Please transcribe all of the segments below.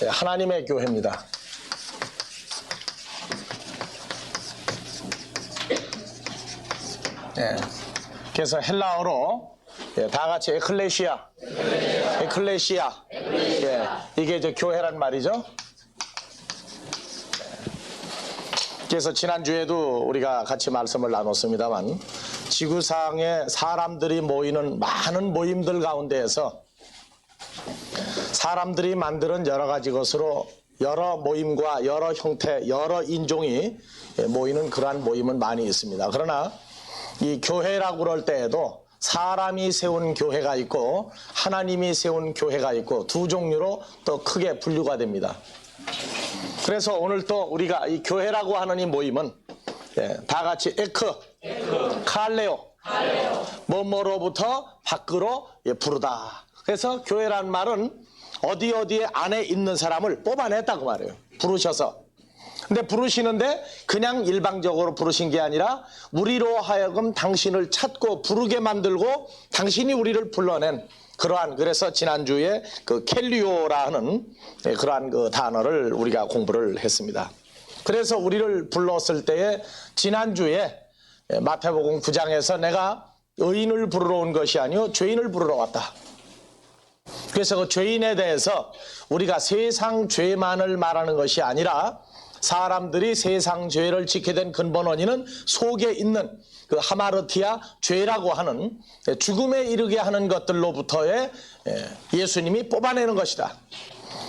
하나님의 교회입니다. 그래서 헬라어로 다 같이 에클레시아. 이게 이제 교회란 말이죠. 그래서 지난주에도 우리가 같이 말씀을 나눴습니다만, 지구상에 사람들이 모이는 많은 모임들 가운데에서 사람들이 만드는 여러 가지 것으로 여러 모임과 여러 형태, 여러 인종이 모이는 그러한 모임은 많이 있습니다. 그러나 이 교회라고 그럴 때에도 사람이 세운 교회가 있고 하나님이 세운 교회가 있고 두 종류로 또 크게 분류가 됩니다. 그래서 오늘 또 우리가 이 교회라고 하는 이 모임은 다 같이 칼레오, 뭐뭐로부터 밖으로 부르다. 그래서 교회란 말은 어디에 안에 있는 사람을 뽑아냈다고 말해요. 부르셔서. 근데 부르시는데 그냥 일방적으로 부르신 게 아니라 우리로 하여금 당신을 찾고 부르게 만들고 당신이 우리를 불러낸 그러한, 그래서 지난주에 그 켈리오라 하는 그러한 그 단어를 우리가 공부를 했습니다. 그래서 우리를 불렀을 때에 지난주에 마태복음 9장에서 내가 의인을 부르러 온 것이 아니요 죄인을 부르러 왔다. 그래서 그 죄인에 대해서 우리가 세상 죄만을 말하는 것이 아니라 사람들이 세상 죄를 짓게 된 근본 원인은 속에 있는 그 하마르티아 죄라고 하는 죽음에 이르게 하는 것들로부터의 예수님이 뽑아내는 것이다.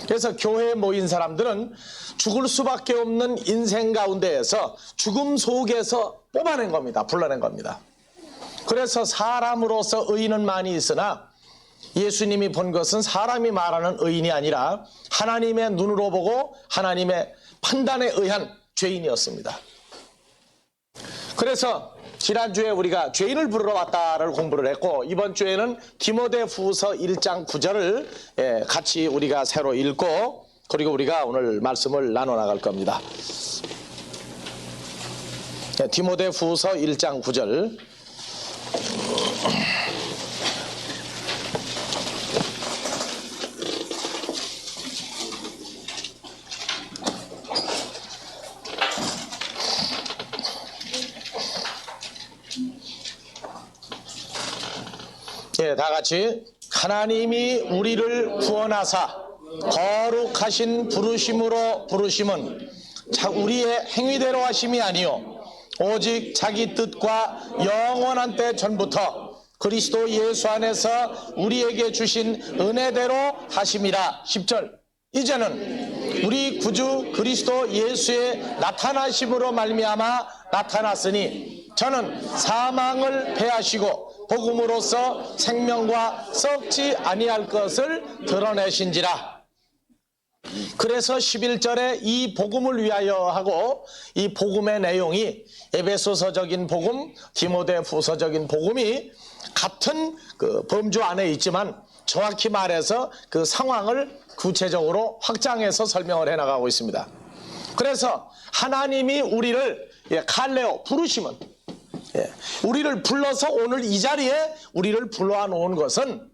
그래서 교회에 모인 사람들은 죽을 수밖에 없는 인생 가운데에서 죽음 속에서 뽑아낸 겁니다. 불러낸 겁니다. 그래서 사람으로서 의인은 많이 있으나 예수님이 본 것은 사람이 말하는 의인이 아니라 하나님의 눈으로 보고 하나님의 판단에 의한 죄인이었습니다. 그래서 지난주에 우리가 죄인을 부르러 왔다를 공부를 했고, 이번 주에는 디모데후서 1장 9절을 같이 우리가 새로 읽고 그리고 우리가 오늘 말씀을 나눠 나갈 겁니다. 디모데후서 1장 9절. 다 같이 하나님이 우리를 구원하사 거룩하신 부르심으로 부르심은 우리의 행위대로 하심이 아니요 오직 자기 뜻과 영원한 때 전부터 그리스도 예수 안에서 우리에게 주신 은혜대로 하심이라. 10절. 이제는 우리 구주 그리스도 예수의 나타나심으로 말미암아 나타났으니 저는 사망을 패하시고 복음으로써 생명과 썩지 아니할 것을 드러내신지라. 그래서 11절에 이 복음을 위하여 하고 이 복음의 내용이 에베소서적인 복음, 디모데후서적인 복음이 같은 그 범주 안에 있지만 정확히 말해서 그 상황을 구체적으로 확장해서 설명을 해나가고 있습니다. 그래서 하나님이 우리를 칼레오 부르시면, 우리를 불러서 오늘 이 자리에 우리를 불러와 놓은 것은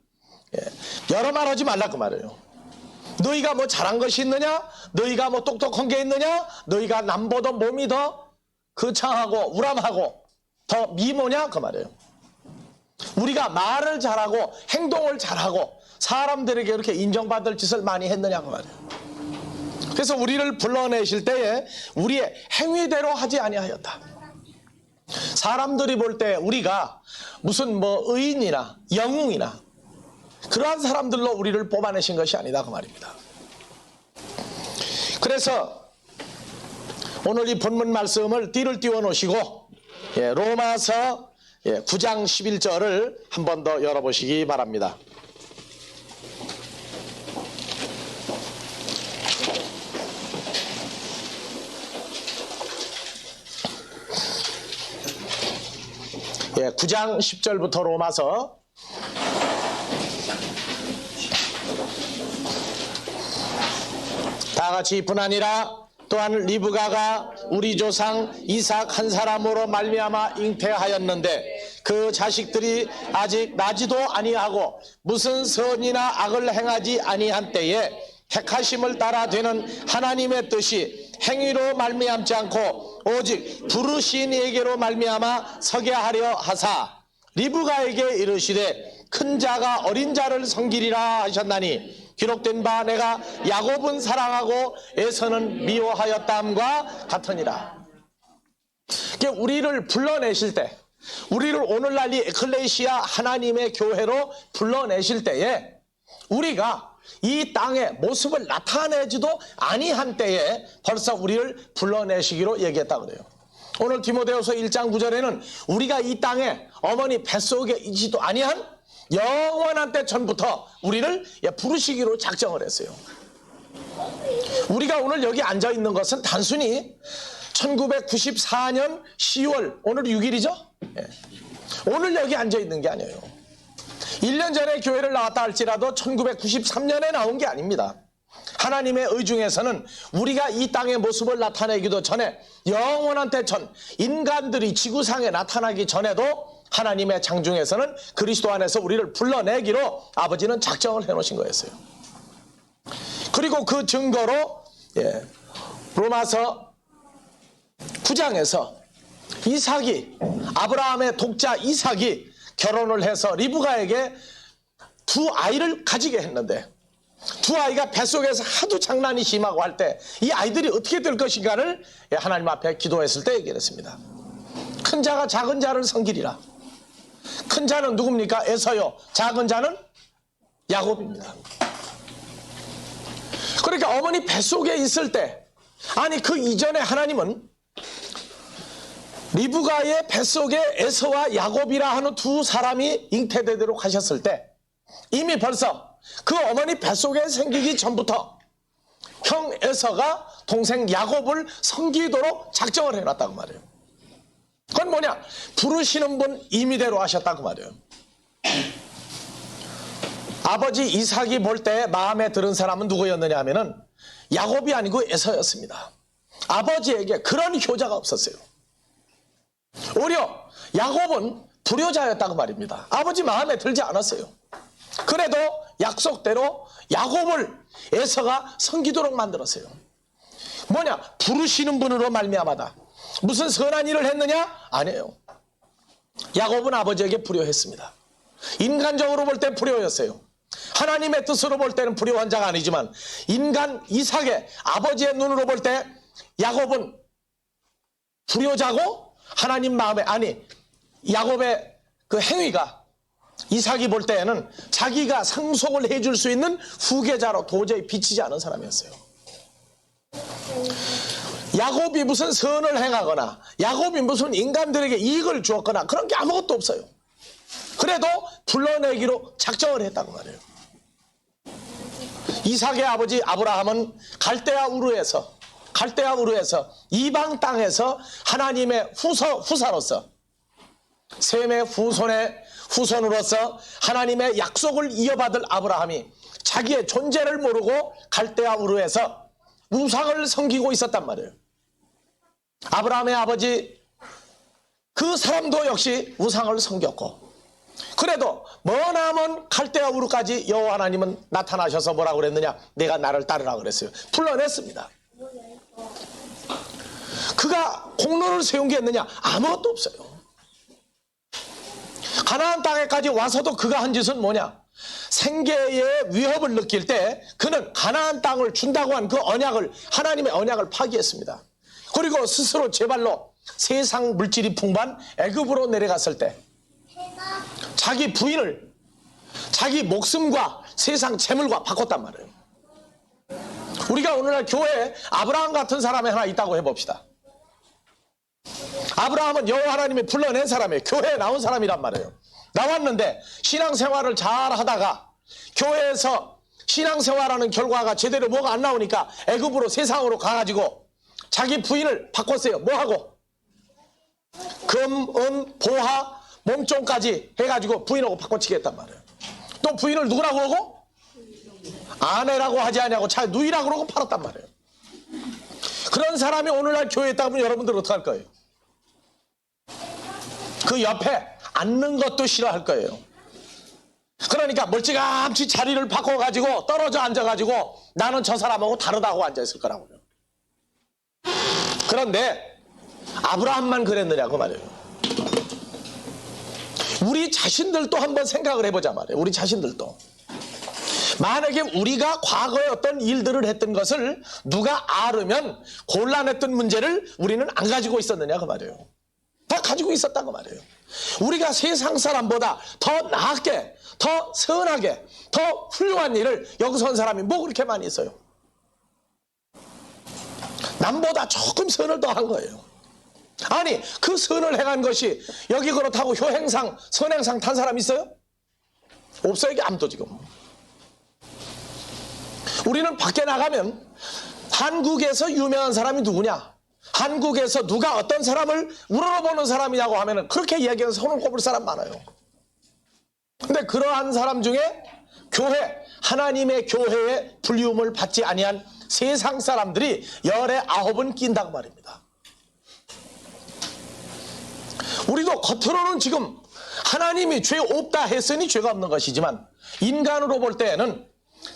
여러 말 하지 말라 그 말이에요. 너희가 뭐 잘한 것이 있느냐, 너희가 뭐 똑똑한 게 있느냐, 너희가 남보다 몸이 더 거창하고 우람하고 더 미모냐 그 말이에요. 우리가 말을 잘하고 행동을 잘하고 사람들에게 이렇게 인정받을 짓을 많이 했느냐 그 말이에요. 그래서 우리를 불러내실 때에 우리의 행위대로 하지 아니하였다. 사람들이 볼 때 우리가 무슨 뭐 의인이나 영웅이나 그러한 사람들로 우리를 뽑아내신 것이 아니다 그 말입니다. 그래서 오늘 이 본문 말씀을 띠를 띄워 놓으시고 로마서 9장 11절을 한 번 더 열어보시기 바랍니다. 예, 9장 10절부터 로마서 다 같이 뿐 아니라 또한 리브가가 우리 조상 이삭 한 사람으로 말미암아 잉태하였는데 그 자식들이 아직 나지도 아니하고 무슨 선이나 악을 행하지 아니한 때에 택하심을 따라 되는 하나님의 뜻이 행위로 말미암지 않고 오직 부르신 이에게로 말미암아 서게 하려 하사 리브가에게 이르시되 큰 자가 어린 자를 섬기리라 하셨나니 기록된 바 내가 야곱은 사랑하고 에서는 미워하였다함과 같으니라. 우리를 불러내실 때, 우리를 오늘날 이 에클레시아 하나님의 교회로 불러내실 때에 우리가 이 땅에 모습을 나타내지도 아니한 때에 벌써 우리를 불러내시기로 얘기했다 그래요. 오늘 디모데후서 1장 9절에는 우리가 이 땅에 어머니 뱃속에 있지도 아니한 영원한 때 전부터 우리를 부르시기로 작정을 했어요. 우리가 오늘 여기 앉아 있는 것은 단순히 1994년 10월 오늘 6일이죠? 오늘 여기 앉아 있는 게 아니에요. 1년 전에 교회를 나왔다 할지라도 1993년에 나온 게 아닙니다. 하나님의 의중에서는 우리가 이 땅의 모습을 나타내기도 전에 영원한 때 전 인간들이 지구상에 나타나기 전에도 하나님의 장중에서는 그리스도 안에서 우리를 불러내기로 아버지는 작정을 해놓으신 거였어요. 그리고 그 증거로 로마서 9장에서 이삭이 아브라함의 독자 이삭이 결혼을 해서 리브가에게 두 아이를 가지게 했는데 두 아이가 뱃속에서 하도 장난이 심하고 할 때 이 아이들이 어떻게 될 것인가를 하나님 앞에 기도했을 때 얘기를 했습니다. 큰 자가 작은 자를 섬기리라. 큰 자는 누굽니까? 에서요. 작은 자는 야곱입니다. 그러니까 어머니 뱃속에 있을 때, 아니 그 이전에 하나님은 리브가의 뱃속에 에서와 야곱이라 하는 두 사람이 잉태되도록 하셨을 때 이미 벌써 그 어머니 뱃속에 생기기 전부터 형 에서가 동생 야곱을 섬기도록 작정을 해놨다고 말이에요. 그건 뭐냐? 부르시는 분 임의대로 하셨다고 말이에요. 아버지 이삭이 볼 때 마음에 들은 사람은 누구였느냐 하면은 야곱이 아니고 에서였습니다. 아버지에게 그런 효자가 없었어요. 오히려 야곱은 불효자였다고 말입니다. 아버지 마음에 들지 않았어요. 그래도 약속대로 야곱을 에서가 섬기도록 만들었어요. 뭐냐? 부르시는 분으로 말미암아다. 무슨 선한 일을 했느냐? 아니에요. 야곱은 아버지에게 불효했습니다. 인간적으로 볼 때 불효였어요. 하나님의 뜻으로 볼 때는 불효한 자가 아니지만 인간 이삭의 아버지의 눈으로 볼 때 야곱은 불효자고 하나님 마음에, 아니 야곱의 그 행위가 이삭이 볼 때에는 자기가 상속을 해줄 수 있는 후계자로 도저히 비치지 않은 사람이었어요. 야곱이 무슨 선을 행하거나 야곱이 무슨 인간들에게 이익을 주었거나 그런 게 아무것도 없어요. 그래도 불러내기로 작정을 했다고 말해요. 이삭의 아버지 아브라함은 갈대아 우르에서 이방 땅에서 하나님의 후사로서 셈의 후손으로서 하나님의 약속을 이어받을 아브라함이 자기의 존재를 모르고 갈대아 우르에서 우상을 섬기고 있었단 말이에요. 아브라함의 아버지 그 사람도 역시 우상을 섬겼고, 그래도 머나먼 갈대아 우르까지 여호와 하나님은 나타나셔서 뭐라고 그랬느냐? 내가 나를 따르라 그랬어요. 불러냈습니다. 그가 공로를 세운 게 있느냐? 아무것도 없어요. 가나안 땅에까지 와서도 그가 한 짓은 뭐냐? 생계의 위협을 느낄 때 그는 가나안 땅을 준다고 한 그 언약을, 하나님의 언약을 파기했습니다. 그리고 스스로 제 발로 세상 물질이 풍부한 애굽으로 내려갔을 때 자기 부인을 자기 목숨과 세상 재물과 바꿨단 말이에요. 우리가 오늘날 교회에 아브라함 같은 사람이 하나 있다고 해봅시다. 아브라함은 여호와 하나님이 불러낸 사람이에요. 교회에 나온 사람이란 말이에요. 나왔는데 신앙생활을 잘 하다가 교회에서 신앙생활하는 결과가 제대로 뭐가 안 나오니까 애굽으로 세상으로 가가지고 자기 부인을 바꿨어요. 뭐하고? 금, 은, 보화, 몸종까지 해가지고 부인하고 바꿔치겠단 말이에요. 또 부인을 누구라고 하고? 아내라고 하지 않냐고 차 누이라고 그러고 팔았단 말이에요. 그런 사람이 오늘날 교회에 있다면 여러분들 어떡할 거예요? 그 옆에 앉는 것도 싫어할 거예요. 그러니까 멀찌감치 자리를 바꿔가지고 떨어져 앉아가지고 나는 저 사람하고 다르다고 앉아있을 거라고요. 그런데 아브라함만 그랬느냐고 말이에요. 우리 자신들도 한번 생각을 해보자 말이에요. 우리 자신들도. 만약에 우리가 과거에 어떤 일들을 했던 것을 누가 알으면 곤란했던 문제를 우리는 안 가지고 있었느냐 그 말이에요. 다 가지고 있었다고 말이에요. 우리가 세상 사람보다 더 나았게, 더 선하게, 더 훌륭한 일을 여기서 한 사람이 뭐 그렇게 많이 있어요. 남보다 조금 선을 더 한 거예요. 아니 그 선을 행한 것이 여기 그렇다고 효행상 선행상 탄 사람 있어요? 없어요. 이게 아무도 지금. 우리는 밖에 나가면 한국에서 유명한 사람이 누구냐, 한국에서 누가 어떤 사람을 우러러보는 사람이냐고 하면 그렇게 이야기해서 손을 꼽을 사람 많아요. 근데 그러한 사람 중에 교회, 하나님의 교회에 불리움을 받지 아니한 세상 사람들이 열에 9은 낀다고 말입니다. 우리도 겉으로는 지금 하나님이 죄 없다 했으니 죄가 없는 것이지만 인간으로 볼 때에는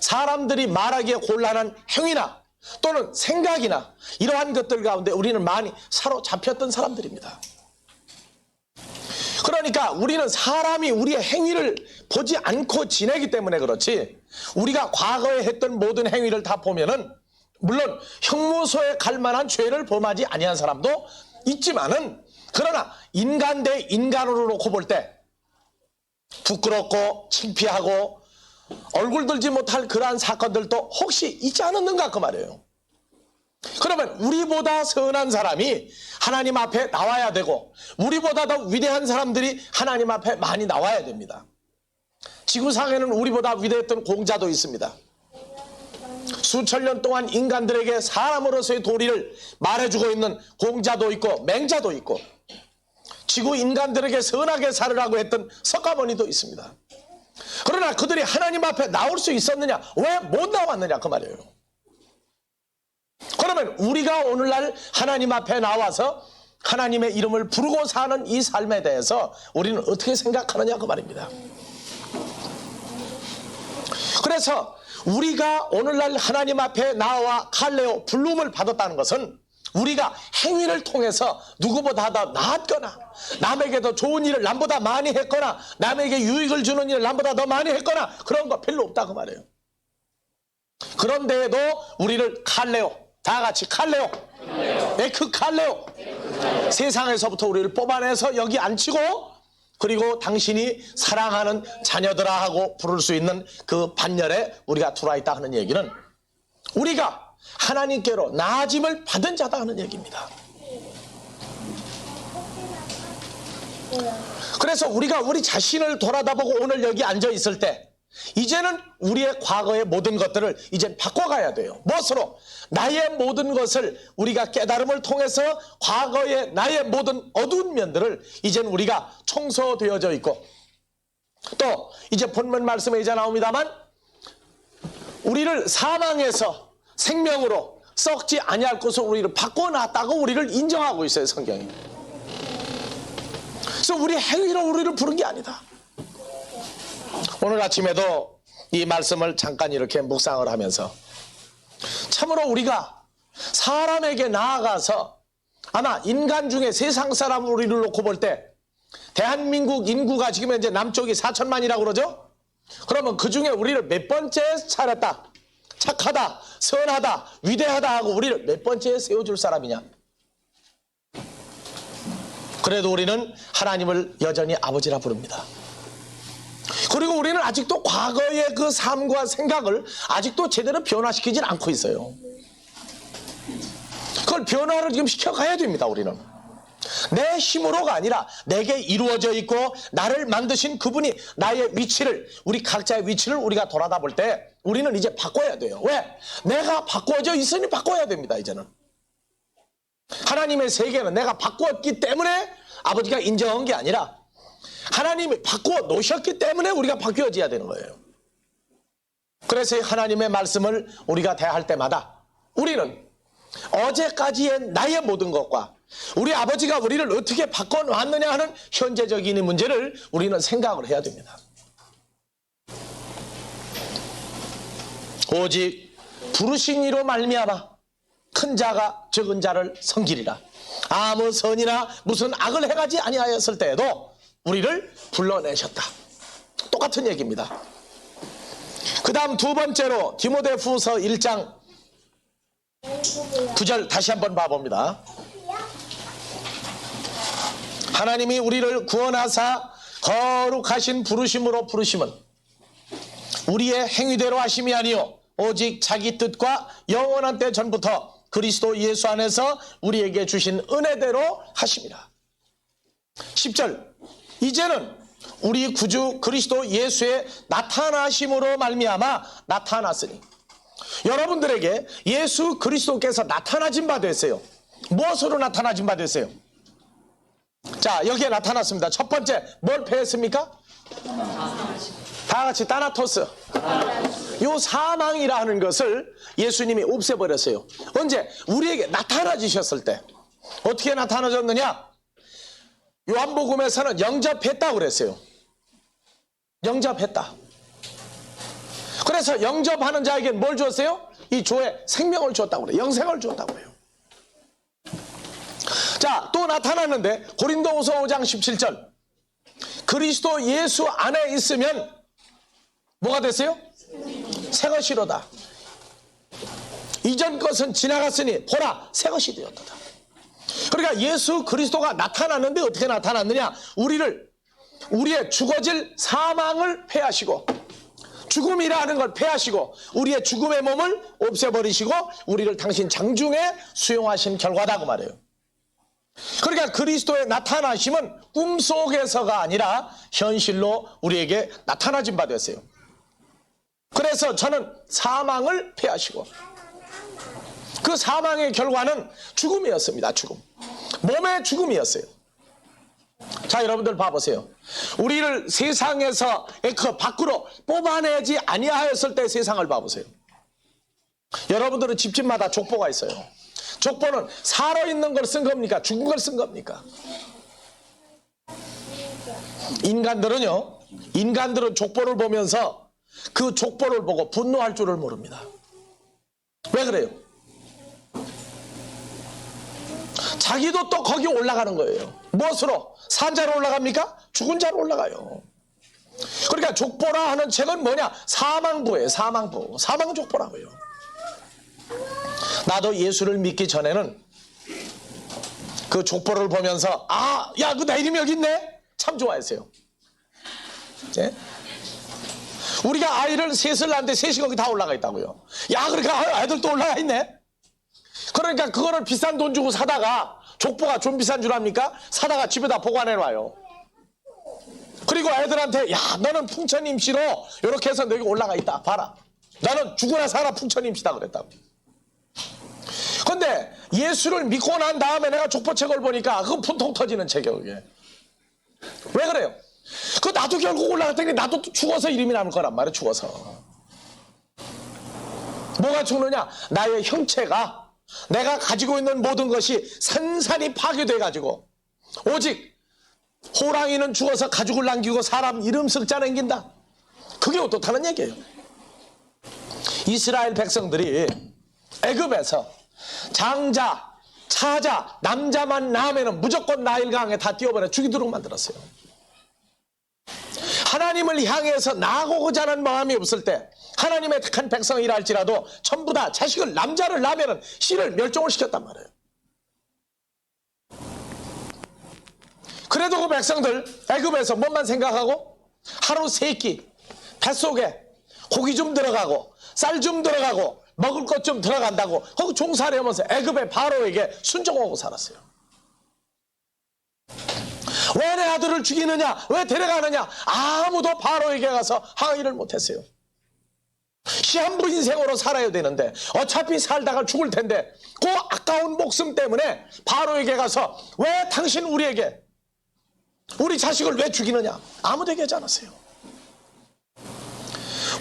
사람들이 말하기에 곤란한 행위나 또는 생각이나 이러한 것들 가운데 우리는 많이 사로잡혔던 사람들입니다. 그러니까 우리는 사람이 우리의 행위를 보지 않고 지내기 때문에 그렇지, 우리가 과거에 했던 모든 행위를 다 보면은 물론 형무소에 갈 만한 죄를 범하지 아니한 사람도 있지만은, 그러나 인간 대 인간으로 놓고 볼 때 부끄럽고 창피하고 얼굴 들지 못할 그러한 사건들도 혹시 있지 않았는가 그 말이에요. 그러면 우리보다 선한 사람이 하나님 앞에 나와야 되고 우리보다 더 위대한 사람들이 하나님 앞에 많이 나와야 됩니다. 지구상에는 우리보다 위대했던 공자도 있습니다. 수천 년 동안 인간들에게 사람으로서의 도리를 말해주고 있는 공자도 있고 맹자도 있고, 지구 인간들에게 선하게 살으라고 했던 석가모니도 있습니다. 그러나 그들이 하나님 앞에 나올 수 있었느냐, 왜 못 나왔느냐 그 말이에요. 그러면 우리가 오늘날 하나님 앞에 나와서 하나님의 이름을 부르고 사는 이 삶에 대해서 우리는 어떻게 생각하느냐 그 말입니다. 그래서 우리가 오늘날 하나님 앞에 나와 칼레오 부름을 받았다는 것은 우리가 행위를 통해서 누구보다 더 나았거나 남에게 더 좋은 일을 남보다 많이 했거나 남에게 유익을 주는 일을 남보다 더 많이 했거나 그런 거 별로 없다고 말해요. 그런데도 우리를 칼레오, 다 같이 칼레오, 에크 칼레오, 세상에서부터 우리를 뽑아내서 여기 앉히고 그리고 당신이 사랑하는 자녀들아 하고 부를 수 있는 그 반열에 우리가 들어와 있다 하는 얘기는 우리가 하나님께로 나아짐을 받은 자다 하는 얘기입니다. 그래서 우리가 우리 자신을 돌아다보고 오늘 여기 앉아 있을 때 이제는 우리의 과거의 모든 것들을 이제 바꿔가야 돼요. 무엇으로? 나의 모든 것을 우리가 깨달음을 통해서 과거의 나의 모든 어두운 면들을 이제는 우리가 청소되어져 있고, 또 이제 본문 말씀에 이제 나옵니다만 우리를 사망에서 생명으로 썩지 아니할 것을 우리를 바꿔놨다고 우리를 인정하고 있어요, 성경이. 그래서 우리 행위로 우리를 부른 게 아니다. 오늘 아침에도 이 말씀을 잠깐 이렇게 묵상을 하면서 참으로 우리가 사람에게 나아가서 아마 인간 중에 세상 사람 우리를 놓고 볼 때 대한민국 인구가 지금 현재 남쪽이 4천만이라고 그러죠? 그러면 그 중에 우리를 몇 번째 차렸다, 착하다, 선하다, 위대하다 하고 우리를 몇 번째에 세워줄 사람이냐? 그래도 우리는 하나님을 여전히 아버지라 부릅니다. 그리고 우리는 아직도 과거의 그 삶과 생각을 아직도 제대로 변화시키진 않고 있어요. 그걸 변화를 지금 시켜가야 됩니다. 우리는 내 힘으로가 아니라 내게 이루어져 있고 나를 만드신 그분이 나의 위치를, 우리 각자의 위치를 우리가 돌아다 볼 때 우리는 이제 바꿔야 돼요. 왜? 내가 바꿔져 있으니 바꿔야 됩니다. 이제는 하나님의 세계는 내가 바꾸었기 때문에 아버지가 인정한 게 아니라 하나님이 바꾸어 놓으셨기 때문에 우리가 바뀌어져야 되는 거예요. 그래서 하나님의 말씀을 우리가 대할 때마다 우리는 어제까지의 나의 모든 것과 우리 아버지가 우리를 어떻게 바꿔놨느냐 하는 현재적인 문제를 우리는 생각을 해야 됩니다. 오직 부르신 이로 말미암아 큰 자가 적은 자를 섬기리라. 아무 선이나 무슨 악을 행하지 아니하였을 때에도 우리를 불러내셨다. 똑같은 얘기입니다. 그 다음 두 번째로 디모데후서 1장 9절 다시 한번 봐봅니다. 하나님이 우리를 구원하사 거룩하신 부르심으로 부르심은 우리의 행위대로 하심이 아니요 오직 자기 뜻과 영원한 때 전부터 그리스도 예수 안에서 우리에게 주신 은혜대로 하심이라. 10절 이제는 우리 구주 그리스도 예수의 나타나심으로 말미암아 나타났으니 여러분들에게 예수 그리스도께서 나타나신 바 됐어요. 무엇으로 나타나신 바 됐어요? 자, 여기에 나타났습니다. 첫 번째 뭘 패했습니까? 다 같이 따나토스. 요 사망이라 하는 것을 예수님이 없애버렸어요. 언제? 우리에게 나타나주셨을 때. 어떻게 나타나셨느냐? 요한복음에서는 영접했다고 그랬어요. 영접했다. 그래서 영접하는 자에게 뭘 주었어요? 이 조에 생명을 주었다고 그래요. 영생을 주었다고 그래요. 자, 또 나타났는데 고린도후서 5장 17절 그리스도 예수 안에 있으면 뭐가 됐어요? 새 것이로다. 이전 것은 지나갔으니 보라 새 것이 되었도다. 그러니까 예수 그리스도가 나타났는데 어떻게 나타났느냐? 우리의 죽어질 사망을 패하시고 죽음이라는 걸 패하시고 우리의 죽음의 몸을 없애버리시고 우리를 당신 장중에 수용하신 결과다 그 말이에요. 그러니까 그리스도의 나타나심은 꿈속에서가 아니라 현실로 우리에게 나타나진 바 됐어요. 그래서 저는 사망을 패하시고 그 사망의 결과는 죽음이었습니다. 죽음. 몸의 죽음이었어요. 자, 여러분들 봐보세요. 우리를 세상에서 그 밖으로 뽑아내지 아니하였을 때 세상을 봐보세요. 여러분들은 집집마다 족보가 있어요. 족보는 살아있는 걸 쓴 겁니까? 죽은 걸 쓴 겁니까? 인간들은 족보를 보면서 그 족보를 보고 분노할 줄을 모릅니다. 왜 그래요? 자기도 또 거기 올라가는 거예요. 무엇으로? 산 자로 올라갑니까? 죽은 자로 올라가요. 그러니까 족보라 하는 책은 뭐냐? 사망부예요. 사망부. 사망족보라고요. 나도 예수를 믿기 전에는 그 족보를 보면서 야, 그 내 이름이 여기 있네? 참 좋아했어요. 네? 우리가 아이를 셋을 낳는데 셋이 거기 다 올라가 있다고요. 야, 그러니까 애들 또 올라가 있네? 그러니까 그거를 비싼 돈 주고 사다가 족보가 좀 비싼 줄 압니까? 사다가 집에다 보관해 놔요. 그리고 애들한테 야, 너는 풍천 임시로 이렇게 해서 여기 올라가 있다. 봐라. 나는 죽으나 살아 풍천 임시다 그랬다고. 근데 예수를 믿고 난 다음에 내가 족보책을 보니까 그건 분통 터지는 책이에요. 그게. 왜 그래요? 그 나도 결국 올라갔더니 나도 죽어서 이름이 남을 거란 말이에요. 죽어서. 뭐가 죽느냐? 나의 형체가 내가 가지고 있는 모든 것이 산산이 파괴돼 가지고 오직 호랑이는 죽어서 가죽을 남기고 사람 이름 썩자 남긴다. 그게 어떻다는 얘기예요. 이스라엘 백성들이 애굽에서 장자, 차자, 남자만 낳으면 무조건 나일강에 다 띄워버려 죽이도록 만들었어요. 하나님을 향해서 나아가고자 하는 마음이 없을 때 하나님의 택한 백성이라 할지라도 전부 다 자식을 남자를 낳으면 씨를 멸종을 시켰단 말이에요. 그래도 그 백성들 애굽에서 뭔만 생각하고 하루 3끼 뱃속에 고기 좀 들어가고 쌀 좀 들어가고 먹을 것 좀 들어간다고 거기 종살이하면서 애굽의 바로에게 순종하고 살았어요. 왜 내 아들을 죽이느냐? 왜 데려가느냐? 아무도 바로에게 가서 항의를 못했어요. 시한부 인생으로 살아야 되는데 어차피 살다가 죽을 텐데 그 아까운 목숨 때문에 바로에게 가서 왜 당신 우리에게 우리 자식을 왜 죽이느냐? 아무도 얘기하지 않았어요.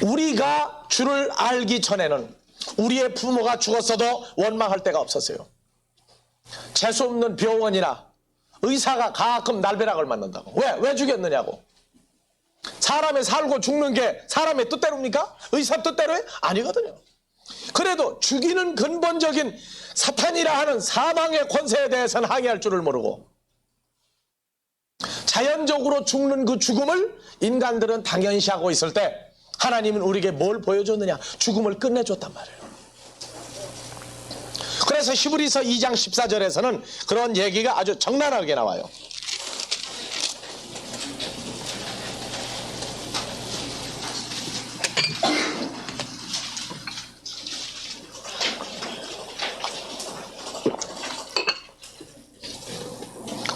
우리가 주를 알기 전에는 우리의 부모가 죽었어도 원망할 데가 없었어요. 재수 없는 병원이나 의사가 가끔 날벼락을 맞는다고. 왜 죽였느냐고. 사람의 살고 죽는 게 사람의 뜻대로입니까? 의사 뜻대로요? 아니거든요. 그래도 죽이는 근본적인 사탄이라 하는 사망의 권세에 대해서는 항의할 줄을 모르고 자연적으로 죽는 그 죽음을 인간들은 당연시하고 있을 때 하나님은 우리에게 뭘 보여줬느냐? 죽음을 끝내줬단 말이에요. 그래서 히브리서 2장 14절에서는 그런 얘기가 아주 적나라하게 나와요.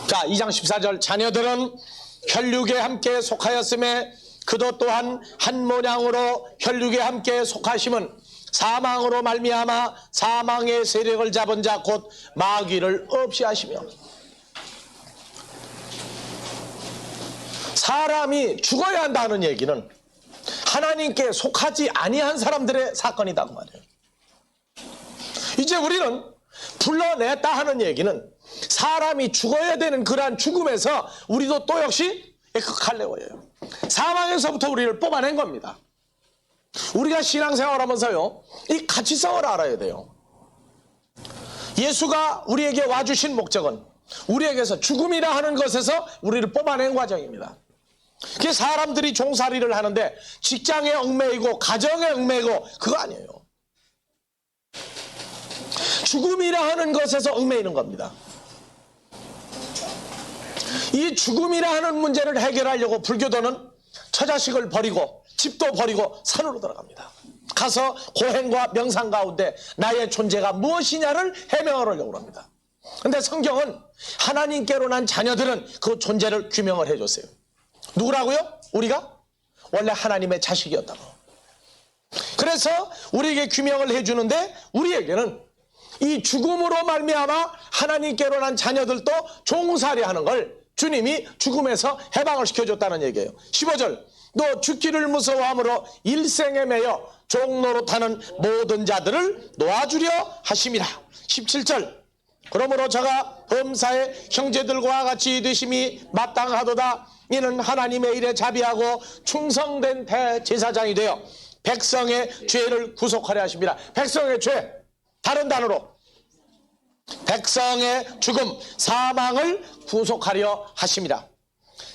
자, 2장 14절 자녀들은 혈육에 함께 속하였음에 그도 또한 한 모양으로 혈육에 함께 속하심은 사망으로 말미암아 사망의 세력을 잡은 자 곧 마귀를 없이 하시며. 사람이 죽어야 한다는 얘기는 하나님께 속하지 아니한 사람들의 사건이다 그 말이에요. 이제 우리는 불러냈다 하는 얘기는 사람이 죽어야 되는 그러한 죽음에서 우리도 또 역시 그 갈래워예요. 사망에서부터 우리를 뽑아낸 겁니다. 우리가 신앙생활하면서요, 이 가치성을 알아야 돼요. 예수가 우리에게 와주신 목적은 우리에게서 죽음이라 하는 것에서 우리를 뽑아낸 과정입니다. 그게 사람들이 종살이를 하는데 직장에 얽매이고 가정에 얽매이고 그거 아니에요. 죽음이라 하는 것에서 얽매이는 겁니다. 이 죽음이라 하는 문제를 해결하려고 불교도는 처자식을 버리고 집도 버리고 산으로 들어갑니다. 가서 고행과 명상 가운데 나의 존재가 무엇이냐를 해명하려고 합니다. 그런데 성경은 하나님께로 난 자녀들은 그 존재를 규명을 해줬어요. 누구라고요? 우리가 원래 하나님의 자식이었다고. 그래서 우리에게 규명을 해주는데 우리에게는 이 죽음으로 말미암아 하나님께로 난 자녀들도 종살이하는 걸 주님이 죽음에서 해방을 시켜줬다는 얘기예요. 15절 너 죽기를 무서워함으로 일생에 매여 종노릇하는 모든 자들을 놓아주려 하심이라. 17절 그러므로 저가 범사의 형제들과 같이 되심이 마땅하도다. 이는 하나님의 일에 자비하고 충성된 대제사장이 되어 백성의 죄를 구속하려 하십니다. 백성의 죄, 다른 단어로 백성의 죽음, 사망을 구속하려 하십니다.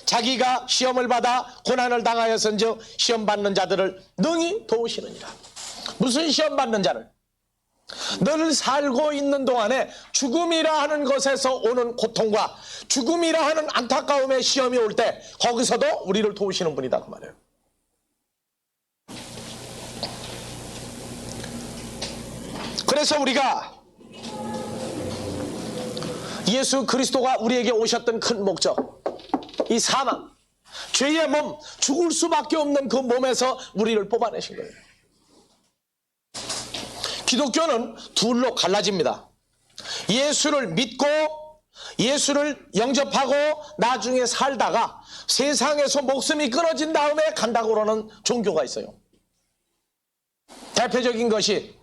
자기가 시험을 받아 고난을 당하였은즉 시험 받는 자들을 능히 도우시느니라. 무슨 시험 받는 자를? 늘 살고 있는 동안에 죽음이라 하는 것에서 오는 고통과 죽음이라 하는 안타까움의 시험이 올 때 거기서도 우리를 도우시는 분이다 그 말이에요. 그래서 우리가 예수 그리스도가 우리에게 오셨던 큰 목적, 이 사망, 죄의 몸, 죽을 수밖에 없는 그 몸에서 우리를 뽑아내신 거예요. 기독교는 둘로 갈라집니다. 예수를 믿고 예수를 영접하고 나중에 살다가 세상에서 목숨이 끊어진 다음에 간다고 그러는 종교가 있어요. 대표적인 것이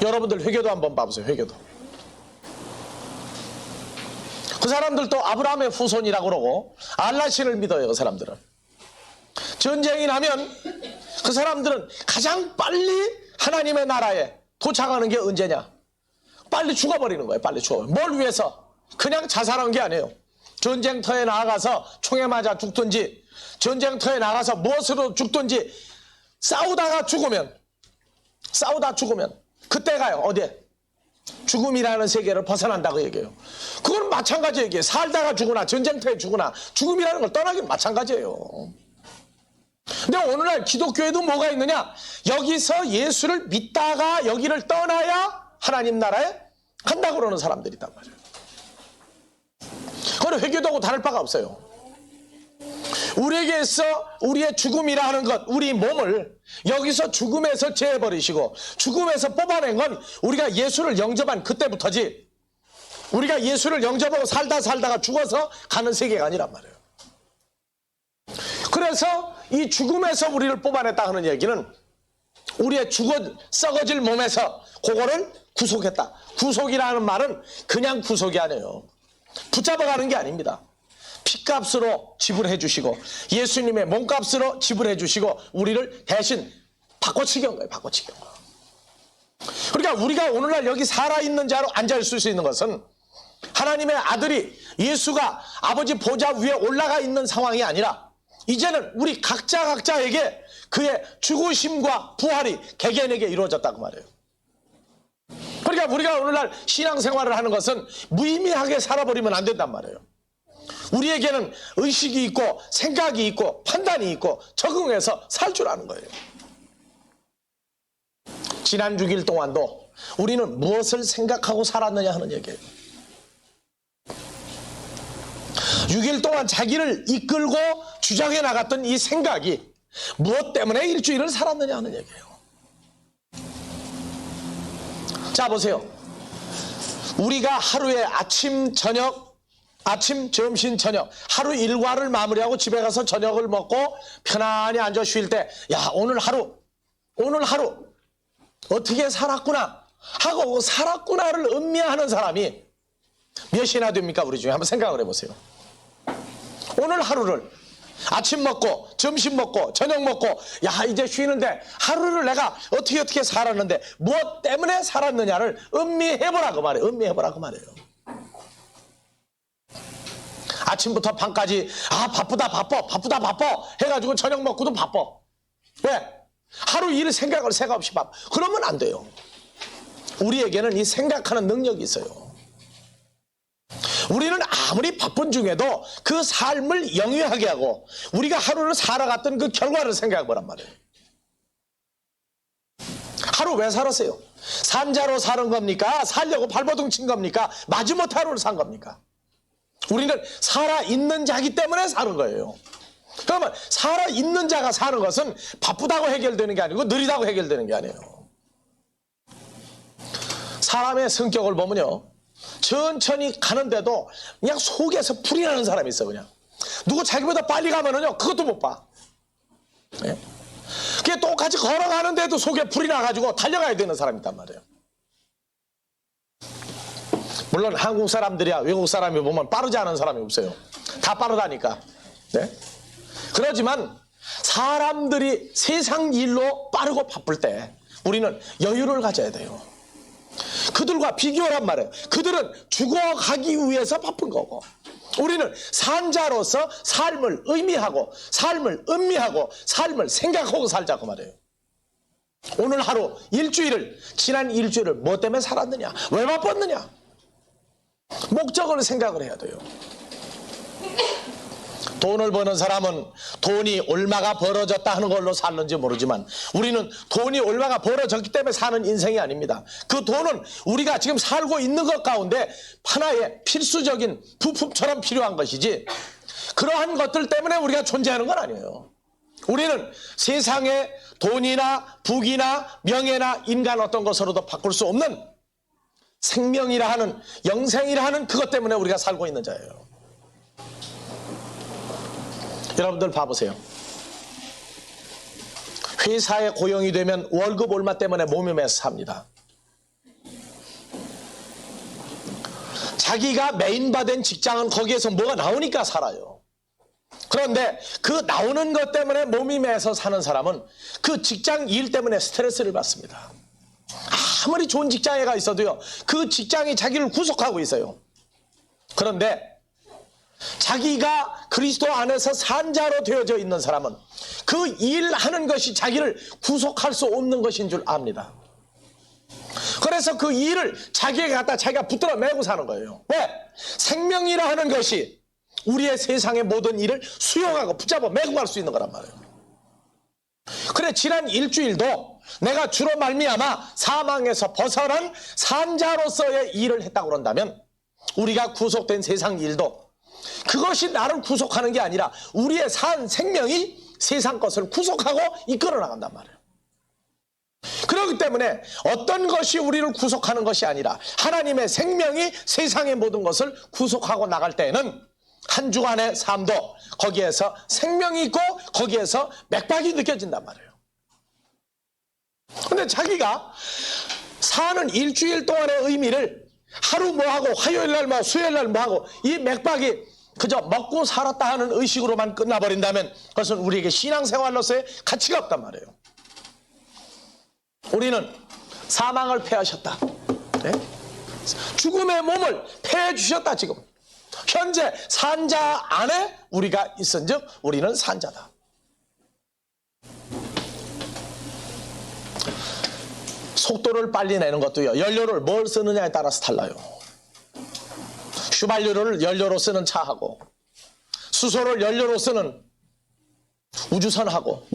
여러분들 회교도 한번 봐보세요. 회교도. 그 사람들도 아브라함의 후손이라고 그러고 알라신을 믿어요. 그 사람들은. 전쟁이 나면 그 사람들은 가장 빨리 하나님의 나라에 도착하는 게 언제냐? 빨리 죽어버리는 거예요. 빨리 죽어버리는 거예요. 뭘 위해서? 그냥 자살한 게 아니에요. 전쟁터에 나가서 총에 맞아 죽든지 전쟁터에 나가서 무엇으로 죽든지 싸우다 죽으면 그때 가요. 어디에? 죽음이라는 세계를 벗어난다고 얘기해요. 그건 마찬가지 얘기예요. 살다가 죽으나 전쟁터에 죽으나 죽음이라는 걸 떠나긴 마찬가지예요. 근데 오늘날 기독교에도 뭐가 있느냐? 여기서 예수를 믿다가 여기를 떠나야 하나님 나라에 간다고 그러는 사람들이 있단 말이에요. 그건 회교도하고 다를 바가 없어요. 우리에게서 우리의 죽음이라 하는 것, 우리 몸을 여기서 죽음에서 제해버리시고 죽음에서 뽑아낸 건 우리가 예수를 영접한 그때부터지, 우리가 예수를 영접하고 살다가 죽어서 가는 세계가 아니란 말이에요. 그래서 이 죽음에서 우리를 뽑아냈다 하는 얘기는 우리의 썩어질 몸에서 그거를 구속했다. 구속이라는 말은 그냥 구속이 아니에요. 붙잡아가는 게 아닙니다. 피값으로 지불해 주시고 예수님의 몸값으로 지불해 주시고 우리를 대신 바꿔치기 한 거예요. 바꿔치기 한 거예요. 그러니까 우리가 오늘날 여기 살아있는 자로 앉아있을 수 있는 것은 하나님의 아들이 예수가 아버지 보좌 위에 올라가 있는 상황이 아니라 이제는 우리 각자에게 그의 죽으심과 부활이 개개인에게 이루어졌다고 말해요. 그러니까 우리가 오늘날 신앙생활을 하는 것은 무의미하게 살아버리면 안 된단 말이에요. 우리에게는 의식이 있고 생각이 있고 판단이 있고 적응해서 살 줄 아는 거예요. 지난 6일 동안도 우리는 무엇을 생각하고 살았느냐 하는 얘기예요. 6일 동안 자기를 이끌고 주장해 나갔던 이 생각이 무엇 때문에 일주일을 살았느냐 하는 얘기예요. 자, 보세요. 우리가 하루에 아침, 점심, 저녁 하루 일과를 마무리하고 집에 가서 저녁을 먹고 편안히 앉아 쉴 때 야, 오늘 하루 어떻게 살았구나 하고 살았구나를 음미하는 사람이 몇이나 됩니까? 우리 중에 한번 생각을 해보세요. 오늘 하루를 아침 먹고 점심 먹고 저녁 먹고 야, 이제 쉬는데 하루를 내가 어떻게 살았는데 무엇 때문에 살았느냐를 음미해보라고 말해요. 음미해보라고 말해요. 아침부터 밤까지 바쁘다 해가지고 저녁 먹고도 바빠. 왜? 하루 일 생각을 새가 없이 바빠. 그러면 안 돼요. 우리에게는 이 생각하는 능력이 있어요. 우리는 아무리 바쁜 중에도 그 삶을 영위하게 하고 우리가 하루를 살아갔던 그 결과를 생각해 보란 말이에요. 하루 왜 살았어요? 산자로 사는 겁니까? 살려고 발버둥 친 겁니까? 마지못해 하루를 산 겁니까? 우리는 살아있는 자기 때문에 사는 거예요. 그러면 살아있는 자가 사는 것은 바쁘다고 해결되는 게 아니고 느리다고 해결되는 게 아니에요. 사람의 성격을 보면요, 천천히 가는데도 그냥 속에서 불이 나는 사람이 있어. 그냥 누구 자기보다 빨리 가면은요 그것도 못 봐. 네? 그게 똑같이 걸어가는데도 속에 불이 나가지고 달려가야 되는 사람이 있단 말이에요. 물론 한국 사람들이야 외국 사람이 보면 빠르지 않은 사람이 없어요. 다 빠르다니까. 네? 그렇지만 사람들이 세상 일로 빠르고 바쁠 때 우리는 여유를 가져야 돼요. 그들과 비교란 말이에요. 그들은 죽어가기 위해서 바쁜 거고 우리는 산자로서 삶을 의미하고 삶을 음미하고 삶을 생각하고 살자고 말이에요. 오늘 하루 일주일을 지난 일주일을 뭐 때문에 살았느냐, 왜 바빴느냐, 목적을 생각을 해야 돼요. 돈을 버는 사람은 돈이 얼마가 벌어졌다 하는 걸로 살는지 모르지만 우리는 돈이 얼마가 벌어졌기 때문에 사는 인생이 아닙니다. 그 돈은 우리가 지금 살고 있는 것 가운데 하나의 필수적인 부품처럼 필요한 것이지 그러한 것들 때문에 우리가 존재하는 건 아니에요. 우리는 세상에 돈이나 부귀나 명예나 인간 어떤 것으로도 바꿀 수 없는 생명이라 하는 영생이라 하는 그것 때문에 우리가 살고 있는 자예요. 여러분들 봐보세요. 회사에 고용이 되면 월급 얼마 때문에 몸이 메서 삽니다. 자기가 메인받은 직장은 거기에서 뭐가 나오니까 살아요. 그런데 그 나오는 것 때문에 몸이 메서 사는 사람은 그 직장 일 때문에 스트레스를 받습니다. 아무리 좋은 직장에 가 있어도요 그 직장이 자기를 구속하고 있어요. 그런데 자기가 그리스도 안에서 산자로 되어져 있는 사람은 그 일하는 것이 자기를 구속할 수 없는 것인 줄 압니다. 그래서 그 일을 자기에게 갖다 자기가 붙들어 매고 사는 거예요. 왜? 생명이라 하는 것이 우리의 세상의 모든 일을 수용하고 붙잡아 매고 갈 수 있는 거란 말이에요. 그래 지난 일주일도 내가 주로 말미암아 사망에서 벗어난 산자로서의 일을 했다고 그런다면 우리가 구속된 세상 일도 그것이 나를 구속하는 게 아니라 우리의 산 생명이 세상 것을 구속하고 이끌어 나간단 말이에요. 그렇기 때문에 어떤 것이 우리를 구속하는 것이 아니라 하나님의 생명이 세상의 모든 것을 구속하고 나갈 때에는 한 주간의 삶도 거기에서 생명이 있고 거기에서 맥박이 느껴진단 말이에요. 근데 자기가 사는 일주일 동안의 의미를 하루 뭐하고 화요일날 뭐하고 수요일날 뭐하고 이 맥박이 그저 먹고 살았다 하는 의식으로만 끝나버린다면 그것은 우리에게 신앙생활로서의 가치가 없단 말이에요. 우리는 사망을 패하셨다. 네? 죽음의 몸을 패해 주셨다. 지금 현재 산자 안에 우리가 있은즉 우리는 산자다. 속도를 빨리 내는 것도요, 연료를 뭘 쓰느냐에 따라서 달라요. 휘발유를 연료로 쓰는 차하고 수소를 연료로 쓰는 우주선하고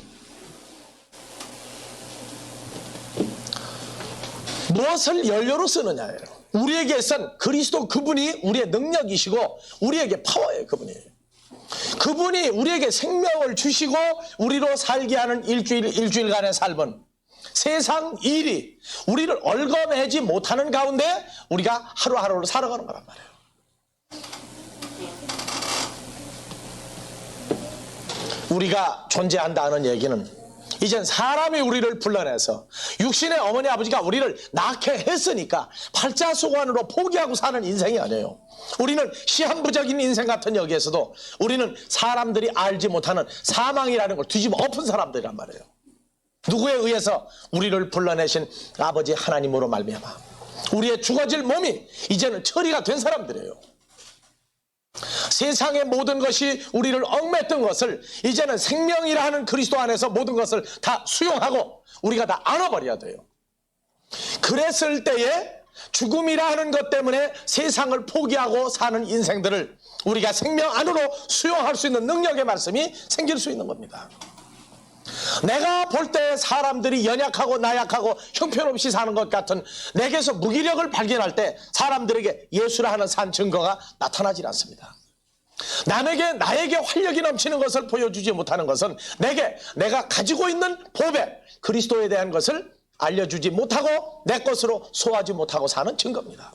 무엇을 연료로 쓰느냐예요. 우리에게선 그리스도 그분이 우리의 능력이시고 우리에게 파워예요. 그분이 우리에게 생명을 주시고 우리로 살게 하는 일주일간의 삶은 세상 일이 우리를 얽어매지 못하는 가운데 우리가 하루하루를 살아가는 거란 말이에요. 우리가 존재한다는 얘기는 이젠 사람이 우리를 불러내서 육신의 어머니 아버지가 우리를 낳게 했으니까 팔자수관으로 포기하고 사는 인생이 아니에요. 우리는 시한부적인 인생 같은 여기에서도 우리는 사람들이 알지 못하는 사망이라는 걸 뒤집어 엎은 사람들이란 말이에요. 누구에 의해서 우리를 불러내신 아버지 하나님으로 말미암아 우리의 죽어질 몸이 이제는 처리가 된 사람들이에요. 세상의 모든 것이 우리를 얽맸던 것을 이제는 생명이라 하는 그리스도 안에서 모든 것을 다 수용하고 우리가 다 안아버려야 돼요. 그랬을 때에 죽음이라 하는 것 때문에 세상을 포기하고 사는 인생들을 우리가 생명 안으로 수용할 수 있는 능력의 말씀이 생길 수 있는 겁니다. 내가 볼 때 사람들이 연약하고 나약하고 형편없이 사는 것 같은 내게서 무기력을 발견할 때 사람들에게 예수라 하는 산 증거가 나타나질 않습니다. 남에게 나에게 활력이 넘치는 것을 보여주지 못하는 것은 내가 가지고 있는 보배 그리스도에 대한 것을 알려주지 못하고 내 것으로 소화하지 못하고 사는 증거입니다.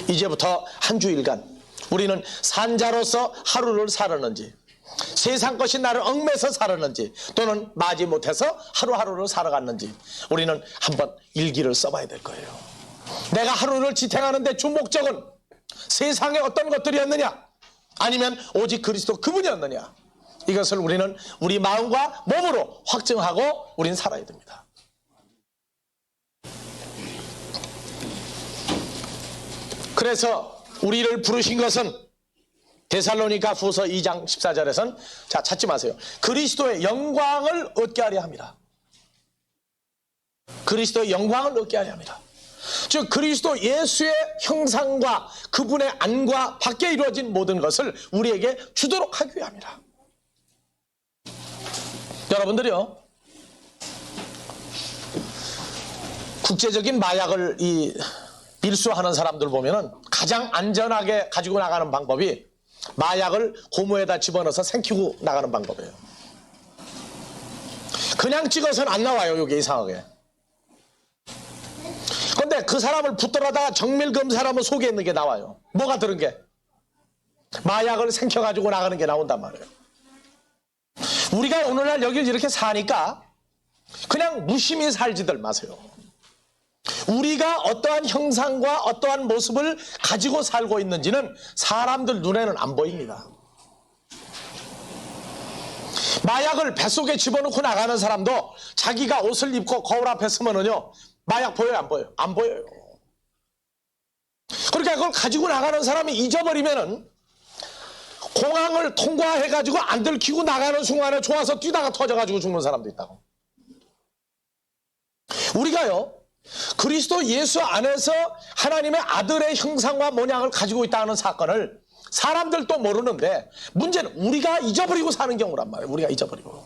이제부터 한 주일간 우리는 산자로서 하루를 살았는지 세상 것이 나를 얽매서 살았는지 또는 마지 못해서 하루하루를 살아갔는지 우리는 한번 일기를 써봐야 될 거예요. 내가 하루를 지탱하는데 주 목적은 세상의 어떤 것들이었느냐 아니면 오직 그리스도 그분이었느냐 이것을 우리는 우리 마음과 몸으로 확증하고 우리는 살아야 됩니다. 그래서 우리를 부르신 것은 데살로니가 후서 2장 14절에서는 자 찾지 마세요. 그리스도의 영광을 얻게 하려 합니다. 그리스도의 영광을 얻게 하려 합니다. 즉 그리스도 예수의 형상과 그분의 안과 밖에 이루어진 모든 것을 우리에게 주도록 하기 위함이라. 여러분들이요 국제적인 마약을 밀수하는 사람들 보면은 가장 안전하게 가지고 나가는 방법이 마약을 고무에다 집어넣어서 생키고 나가는 방법이에요. 그냥 찍어서는 안 나와요. 여기 이상하게. 그런데 그 사람을 붙들어다가 정밀검사하면 속에 있는 게 나와요. 뭐가 들은 게? 마약을 생켜가지고 나가는 게 나온단 말이에요. 우리가 오늘날 여기를 이렇게 사니까 그냥 무심히 살지들 마세요. 우리가 어떠한 형상과 어떠한 모습을 가지고 살고 있는지는 사람들 눈에는 안 보입니다. 마약을 뱃속에 집어넣고 나가는 사람도 자기가 옷을 입고 거울 앞에 서면은요 마약 보여요 안 보여요? 안 보여요. 그러니까 그걸 가지고 나가는 사람이 잊어버리면은 공항을 통과해가지고 안 들키고 나가는 순간에 좋아서 뛰다가 터져가지고 죽는 사람도 있다고. 우리가요 그리스도 예수 안에서 하나님의 아들의 형상과 모양을 가지고 있다는 사건을 사람들도 모르는데 문제는 우리가 잊어버리고 사는 경우란 말이에요. 우리가 잊어버리고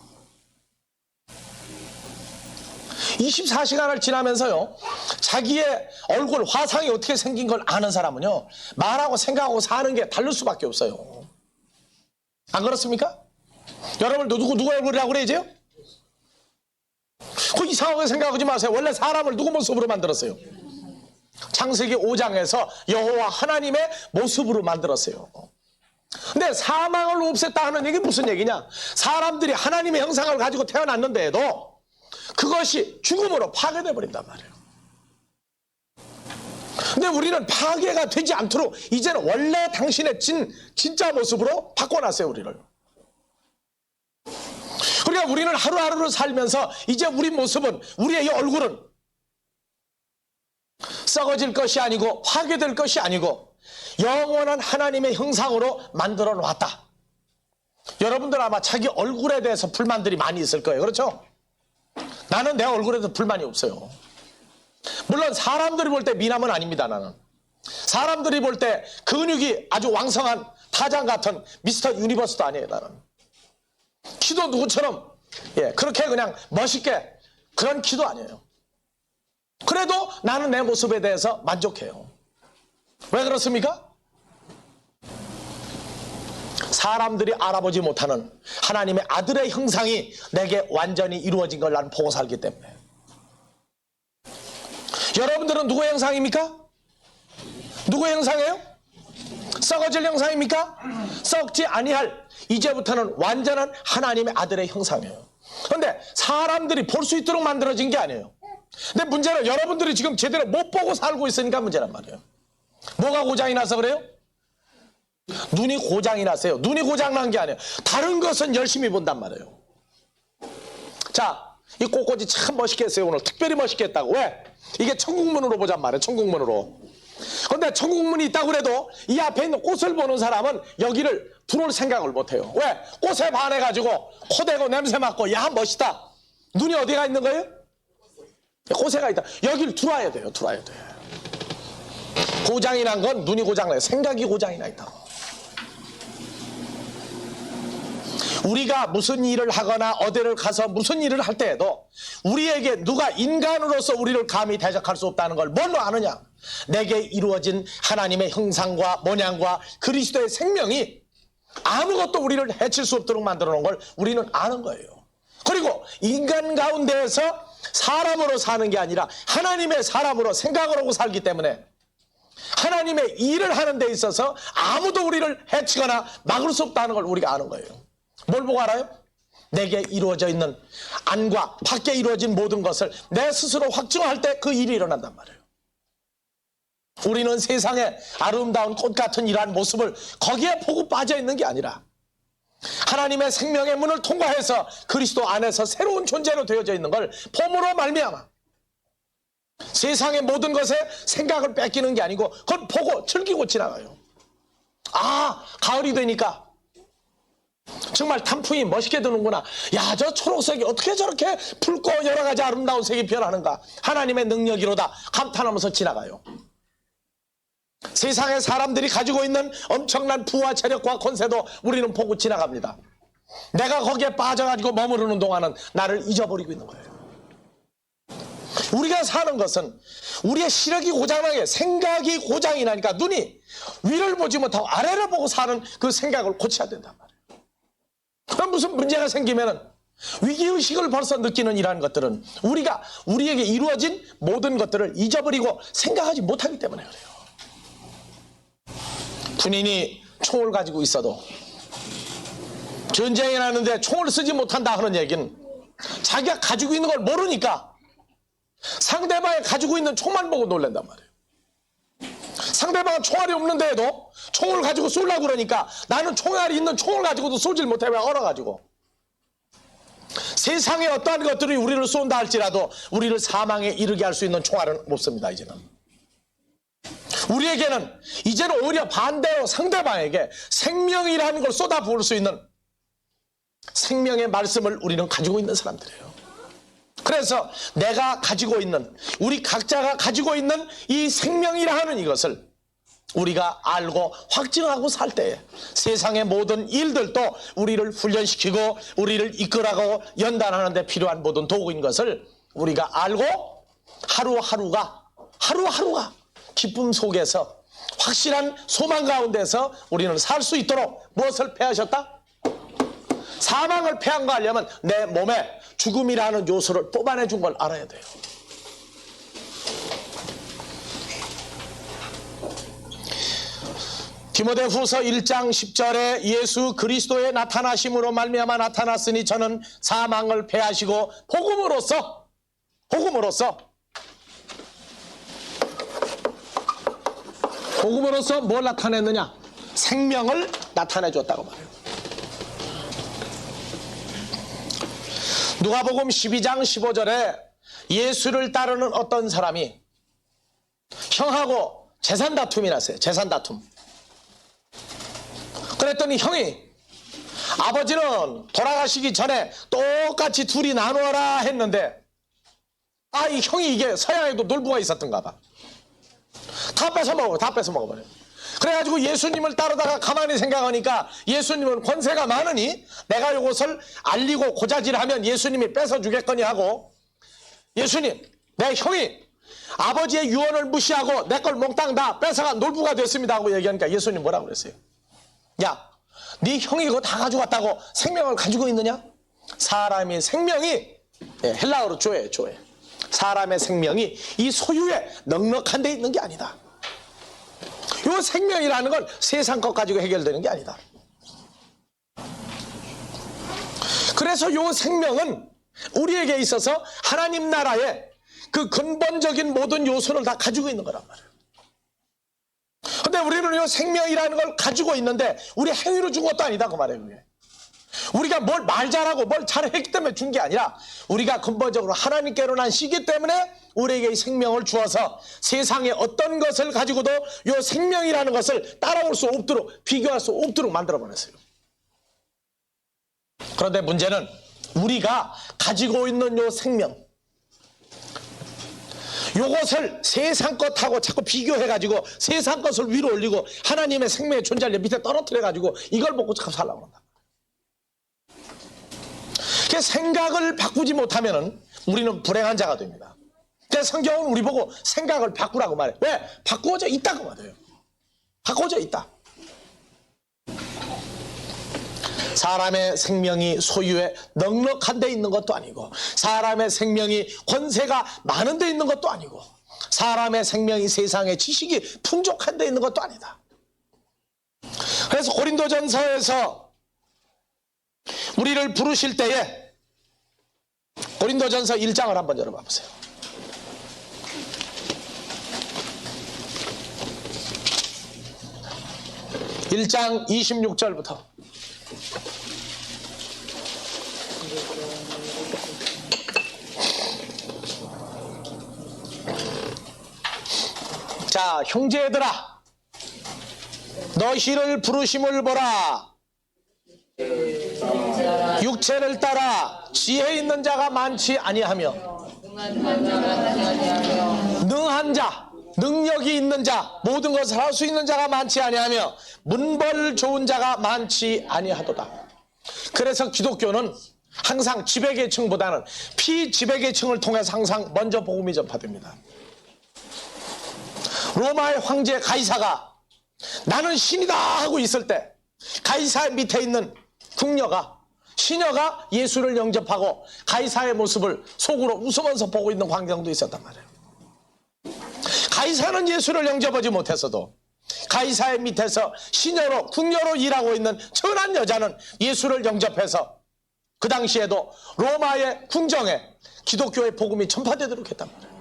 24시간을 지나면서요 자기의 얼굴 화상이 어떻게 생긴 걸 아는 사람은요 말하고 생각하고 사는 게 다를 수밖에 없어요. 안 그렇습니까? 여러분 누구 얼굴이라고 그래 이제요? 그 이상하게 생각하지 마세요. 원래 사람을 누구 모습으로 만들었어요? 창세기 5장에서 여호와 하나님의 모습으로 만들었어요. 근데 사망을 없앴다 하는 얘기 무슨 얘기냐? 사람들이 하나님의 형상을 가지고 태어났는데도 그것이 죽음으로 파괴돼 버린단 말이에요. 근데 우리는 파괴가 되지 않도록 이제는 원래 당신의 진짜 모습으로 바꿔놨어요, 우리를. 그러니까 우리는 하루하루를 살면서 이제 우리 모습은, 우리의 이 얼굴은 썩어질 것이 아니고 파괴될 것이 아니고 영원한 하나님의 형상으로 만들어 놨다. 여러분들 아마 자기 얼굴에 대해서 불만들이 많이 있을 거예요. 그렇죠? 나는 내 얼굴에도 불만이 없어요. 물론 사람들이 볼 때 미남은 아닙니다. 나는 사람들이 볼 때 근육이 아주 왕성한 타장 같은 미스터 유니버스도 아니에요. 나는 키도 누구처럼 그렇게 그냥 멋있게 그런 키도 아니에요. 그래도 나는 내 모습에 대해서 만족해요. 왜 그렇습니까? 사람들이 알아보지 못하는 하나님의 아들의 형상이 내게 완전히 이루어진 걸 나는 보고 살기 때문에. 여러분들은 누구의 형상입니까? 누구의 형상이에요? 썩어질 형상입니까? 썩지 아니할, 이제부터는 완전한 하나님의 아들의 형상이에요. 그런데 사람들이 볼 수 있도록 만들어진 게 아니에요. 근데 문제는 여러분들이 지금 제대로 못 보고 살고 있으니까 문제란 말이에요. 뭐가 고장이 나서 그래요? 눈이 고장이 났어요. 눈이 고장난 게 아니에요. 다른 것은 열심히 본단 말이에요. 자, 이 꽃꽂이 참 멋있게 했어요. 오늘 특별히 멋있게 했다고. 왜? 이게 천국문으로 보잔 말이에요. 천국문으로. 그런데 천국문이 있다고 그래도 이 앞에 있는 꽃을 보는 사람은 여기를 들어올 생각을 못해요. 왜? 꽃에 반해가지고 코대고 냄새 맡고 야 멋있다. 눈이 어디가 있는 거예요? 꽃에가 있다. 여기를 들어와야 돼요. 들어와야 돼. 고장이 난 건 눈이 고장나요. 생각이 고장이 나 있다고. 우리가 무슨 일을 하거나 어디를 가서 무슨 일을 할 때에도 우리에게 누가 인간으로서 우리를 감히 대적할 수 없다는 걸 뭘로 아느냐? 내게 이루어진 하나님의 형상과 모양과 그리스도의 생명이 아무것도 우리를 해칠 수 없도록 만들어 놓은 걸 우리는 아는 거예요. 그리고 인간 가운데에서 사람으로 사는 게 아니라 하나님의 사람으로 생각을 하고 살기 때문에 하나님의 일을 하는 데 있어서 아무도 우리를 해치거나 막을 수 없다는 걸 우리가 아는 거예요. 뭘 보고 알아요? 내게 이루어져 있는 안과 밖에 이루어진 모든 것을 내 스스로 확증할 때 그 일이 일어난단 말이에요. 우리는 세상의 아름다운 꽃 같은 이러한 모습을 거기에 보고 빠져 있는 게 아니라 하나님의 생명의 문을 통과해서 그리스도 안에서 새로운 존재로 되어져 있는 걸 봄으로 말미암아 세상의 모든 것에 생각을 뺏기는 게 아니고 그걸 보고 즐기고 지나가요. 아, 가을이 되니까 정말 단풍이 멋있게 드는구나. 야, 저 초록색이 어떻게 저렇게 붉고 여러 가지 아름다운 색이 변하는가. 하나님의 능력이로다 감탄하면서 지나가요. 세상의 사람들이 가지고 있는 엄청난 부와 체력과 권세도 우리는 보고 지나갑니다. 내가 거기에 빠져가지고 머무르는 동안은 나를 잊어버리고 있는 거예요. 우리가 사는 것은 우리의 시력이 고장나게 생각이 고장이 나니까 눈이 위를 보지 못하고 아래를 보고 사는 그 생각을 고쳐야 된단 말이에요. 그럼 무슨 문제가 생기면은 위기의식을 벌써 느끼는 이러한 것들은 우리가 우리에게 이루어진 모든 것들을 잊어버리고 생각하지 못하기 때문에 그래요. 군인이 총을 가지고 있어도 전쟁이 나는데 총을 쓰지 못한다 하는 얘기는 자기가 가지고 있는 걸 모르니까 상대방이 가지고 있는 총만 보고 놀란단 말이에요. 상대방은 총알이 없는데도 총을 가지고 쏘려고 그러니까 나는 총알이 있는 총을 가지고도 쏘질 못해. 왜? 얼어가지고. 세상에 어떠한 것들이 우리를 쏜다 할지라도 우리를 사망에 이르게 할 수 있는 총알은 없습니다. 이제는 우리에게는 이제는 오히려 반대로 상대방에게 생명이라는 걸 쏟아부을 수 있는 생명의 말씀을 우리는 가지고 있는 사람들이에요. 그래서 내가 가지고 있는, 우리 각자가 가지고 있는 이 생명이라 하는 이것을 우리가 알고 확증하고 살 때에 세상의 모든 일들도 우리를 훈련시키고 우리를 이끌어가고 연단하는 데 필요한 모든 도구인 것을 우리가 알고 하루하루가 기쁨 속에서 확실한 소망 가운데서 우리는 살 수 있도록 무엇을 패하셨다? 사망을 패한 거 하려면 내 몸에 죽음이라는 요소를 뽑아내준 걸 알아야 돼요. 디모데후서 1장 10절에 예수 그리스도의 나타나심으로 말미암아 나타났으니 저는 사망을 패하시고 복음으로써 복음으로서 뭘 나타냈느냐? 생명을 나타내 줬다고 말해요. 누가복음 12장 15절에 예수를 따르는 어떤 사람이 형하고 재산 다툼이 났어요. 재산 다툼. 그랬더니 형이, 아버지는 돌아가시기 전에 똑같이 둘이 나누어라 했는데, 이 형이 이게 서양에도 놀부가 있었던가 봐. 다 뺏어 먹어버려요. 그래가지고 예수님을 따르다가 가만히 생각하니까 예수님은 권세가 많으니 내가 이것을 알리고 고자질하면 예수님이 뺏어주겠거니 하고, 예수님, 내 형이 아버지의 유언을 무시하고 내 걸 몽땅 다 뺏어가 놀부가 됐습니다 하고 얘기하니까 예수님 뭐라고 그랬어요? 야, 네 형이 이거 다 가져갔다고 생명을 가지고 있느냐? 사람의 생명이, 헬라어로 조예요, 조예. 사람의 생명이 이 소유에 넉넉한 데 있는 게 아니다. 요 생명이라는 건 세상 것 가지고 해결되는 게 아니다. 그래서 요 생명은 우리에게 있어서 하나님 나라의 그 근본적인 모든 요소를 다 가지고 있는 거란 말이에요. 근데 우리는 요 생명이라는 걸 가지고 있는데 우리 행위로 준 것도 아니다 그 말이에요. 그게. 우리가 뭘 말 잘하고 뭘 잘했기 때문에 준 게 아니라 우리가 근본적으로 하나님께로 난 시기 때문에 우리에게 이 생명을 주어서 세상의 어떤 것을 가지고도 요 생명이라는 것을 따라올 수 없도록, 비교할 수 없도록 만들어버렸어요. 그런데 문제는 우리가 가지고 있는 요 생명, 요것을 세상 것하고 자꾸 비교해가지고 세상 것을 위로 올리고 하나님의 생명의 존재를 밑에 떨어뜨려가지고 이걸 먹고 자꾸 살라고 한다. 생각을 바꾸지 못하면 우리는 불행한 자가 됩니다. 그래서 성경은 우리 보고 생각을 바꾸라고 말해요. 왜? 바꾸어져 있다고 말해요. 바꾸어져 있다. 사람의 생명이 소유에 넉넉한 데 있는 것도 아니고, 사람의 생명이 권세가 많은 데 있는 것도 아니고, 사람의 생명이 세상의 지식이 풍족한 데 있는 것도 아니다. 그래서 고린도전서에서 우리를 부르실 때에 고린도전서 1장을 한번 열어봐 보세요. 1장 26절부터. 자, 형제들아, 너희를 부르심을 보라. 육체를 따라 지혜 있는 자가 많지 아니하며, 능한 자, 능력이 있는 자, 모든 것을 할 수 있는 자가 많지 아니하며, 문벌 좋은 자가 많지 아니하도다. 그래서 기독교는 항상 지배계층보다는 피지배계층을 통해서 항상 먼저 복음이 전파됩니다. 로마의 황제 가이사가 나는 신이다 하고 있을 때 가이사 밑에 있는 궁녀가, 시녀가 예수를 영접하고 가이사의 모습을 속으로 웃으면서 보고 있는 광경도 있었단 말이에요. 가이사는 예수를 영접하지 못했어도 가이사의 밑에서 시녀로, 궁녀로 일하고 있는 천한 여자는 예수를 영접해서 그 당시에도 로마의 궁정에 기독교의 복음이 전파되도록 했단 말이에요.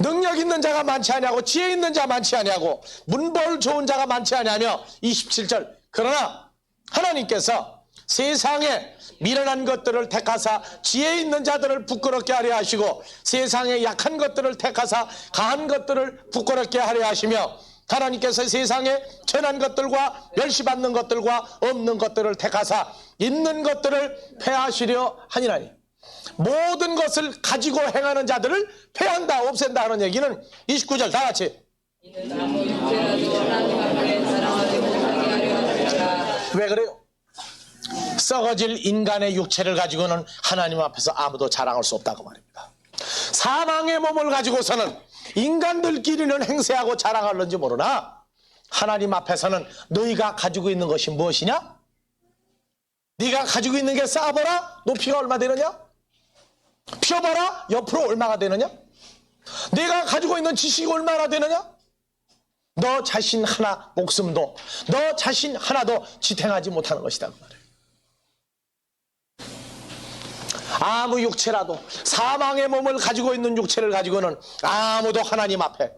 능력 있는 자가 많지 아니하고 지혜 있는 자가 많지 아니하고 문벌 좋은 자가 많지 아니하며, 27절, 그러나 하나님께서 세상에 미련한 것들을 택하사 지혜 있는 자들을 부끄럽게 하려 하시고, 세상에 약한 것들을 택하사 강한 것들을 부끄럽게 하려 하시며, 하나님께서 세상에 천한 것들과 멸시받는 것들과 없는 것들을 택하사 있는 것들을 폐하시려 하니라니. 모든 것을 가지고 행하는 자들을 폐한다, 없앤다 하는 얘기는 29절 다 같이. 왜 그래요? 썩어질 인간의 육체를 가지고는 하나님 앞에서 아무도 자랑할 수 없다고 말입니다. 사망의 몸을 가지고서는 인간들끼리는 행세하고 자랑할는지 모르나 하나님 앞에서는 너희가 가지고 있는 것이 무엇이냐? 네가 가지고 있는 게 쌓아봐라, 높이가 얼마 되느냐? 펴봐라, 옆으로 얼마가 되느냐? 내가 가지고 있는 지식이 얼마나 되느냐? 너 자신 하나 목숨도, 너 자신 하나도 지탱하지 못하는 것이다 그 말이에요. 아무 육체라도, 사망의 몸을 가지고 있는 육체를 가지고는 아무도 하나님 앞에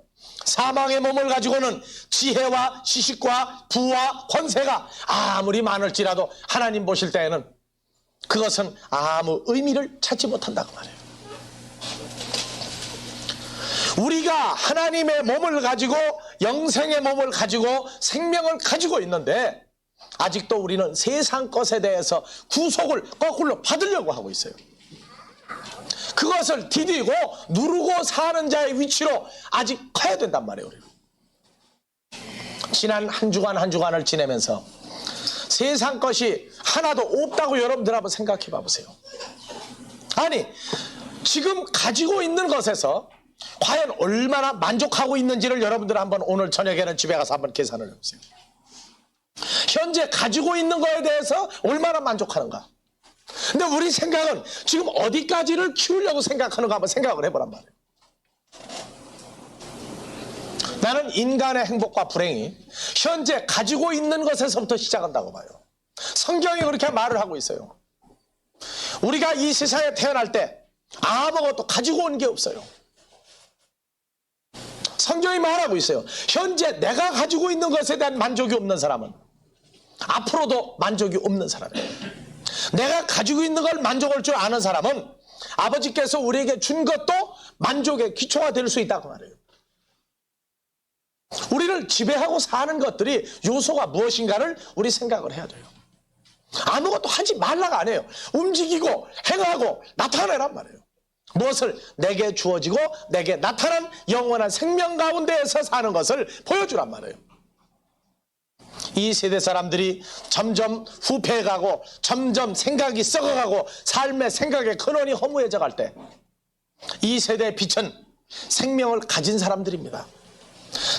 사망의 몸을 가지고는 지혜와 지식과 부와 권세가 아무리 많을지라도 하나님 보실 때에는 그것은 아무 의미를 찾지 못한다고 말해요. 우리가 하나님의 몸을 가지고 영생의 몸을 가지고 생명을 가지고 있는데 아직도 우리는 세상 것에 대해서 구속을 거꾸로 받으려고 하고 있어요. 그것을 디디고 누르고 사는 자의 위치로 아직 가야 된단 말이에요. 우리는. 지난 한 주간을 지내면서 세상 것이 하나도 없다고 여러분들 한번 생각해 봐보세요. 아니, 지금 가지고 있는 것에서 과연 얼마나 만족하고 있는지를 여러분들 한번 오늘 저녁에는 집에 가서 한번 계산을 해보세요. 현재 가지고 있는 거에 대해서 얼마나 만족하는가. 근데 우리 생각은 지금 어디까지를 키우려고 생각하는가 한번 생각을 해보란 말이에요. 나는 인간의 행복과 불행이 현재 가지고 있는 것에서부터 시작한다고 봐요. 성경이 그렇게 말을 하고 있어요. 우리가 이 세상에 태어날 때 아무것도 가지고 온 게 없어요. 성경이 말하고 있어요. 현재 내가 가지고 있는 것에 대한 만족이 없는 사람은 앞으로도 만족이 없는 사람이에요. 내가 가지고 있는 걸 만족할 줄 아는 사람은 아버지께서 우리에게 준 것도 만족의 기초가 될 수 있다고 말해요. 우리를 지배하고 사는 것들이 요소가 무엇인가를 우리 생각을 해야 돼요. 아무것도 하지 말라가 아니에요. 움직이고 행하고 나타내란 말이에요. 무엇을? 내게 주어지고 내게 나타난 영원한 생명 가운데에서 사는 것을 보여주란 말이에요. 이 세대 사람들이 점점 후패해가고 점점 생각이 썩어가고 삶의 생각의 근원이 허무해져 갈 때 이 세대의 빛은 생명을 가진 사람들입니다.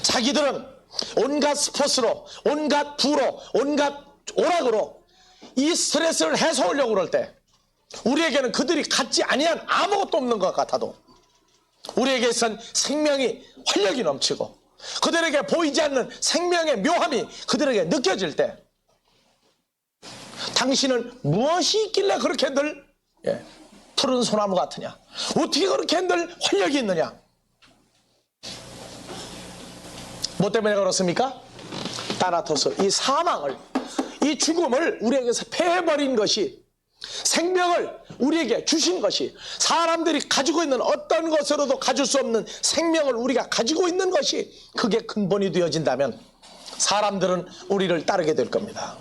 자기들은 온갖 스포츠로, 온갖 부로, 온갖 오락으로 이 스트레스를 해소하려고 그럴 때 우리에게는 그들이 갖지 아니한 아무것도 없는 것 같아도 우리에게선 생명이 활력이 넘치고 그들에게 보이지 않는 생명의 묘함이 그들에게 느껴질 때 당신은 무엇이 있길래 그렇게 늘 푸른 소나무 같으냐? 어떻게 그렇게 늘 활력이 있느냐? 뭐 때문에 그렇습니까? 따라토스, 이 사망을, 이 죽음을 우리에게서 패해버린 것이, 생명을 우리에게 주신 것이, 사람들이 가지고 있는 어떤 것으로도 가질 수 없는 생명을 우리가 가지고 있는 것이 그게 근본이 되어진다면 사람들은 우리를 따르게 될 겁니다.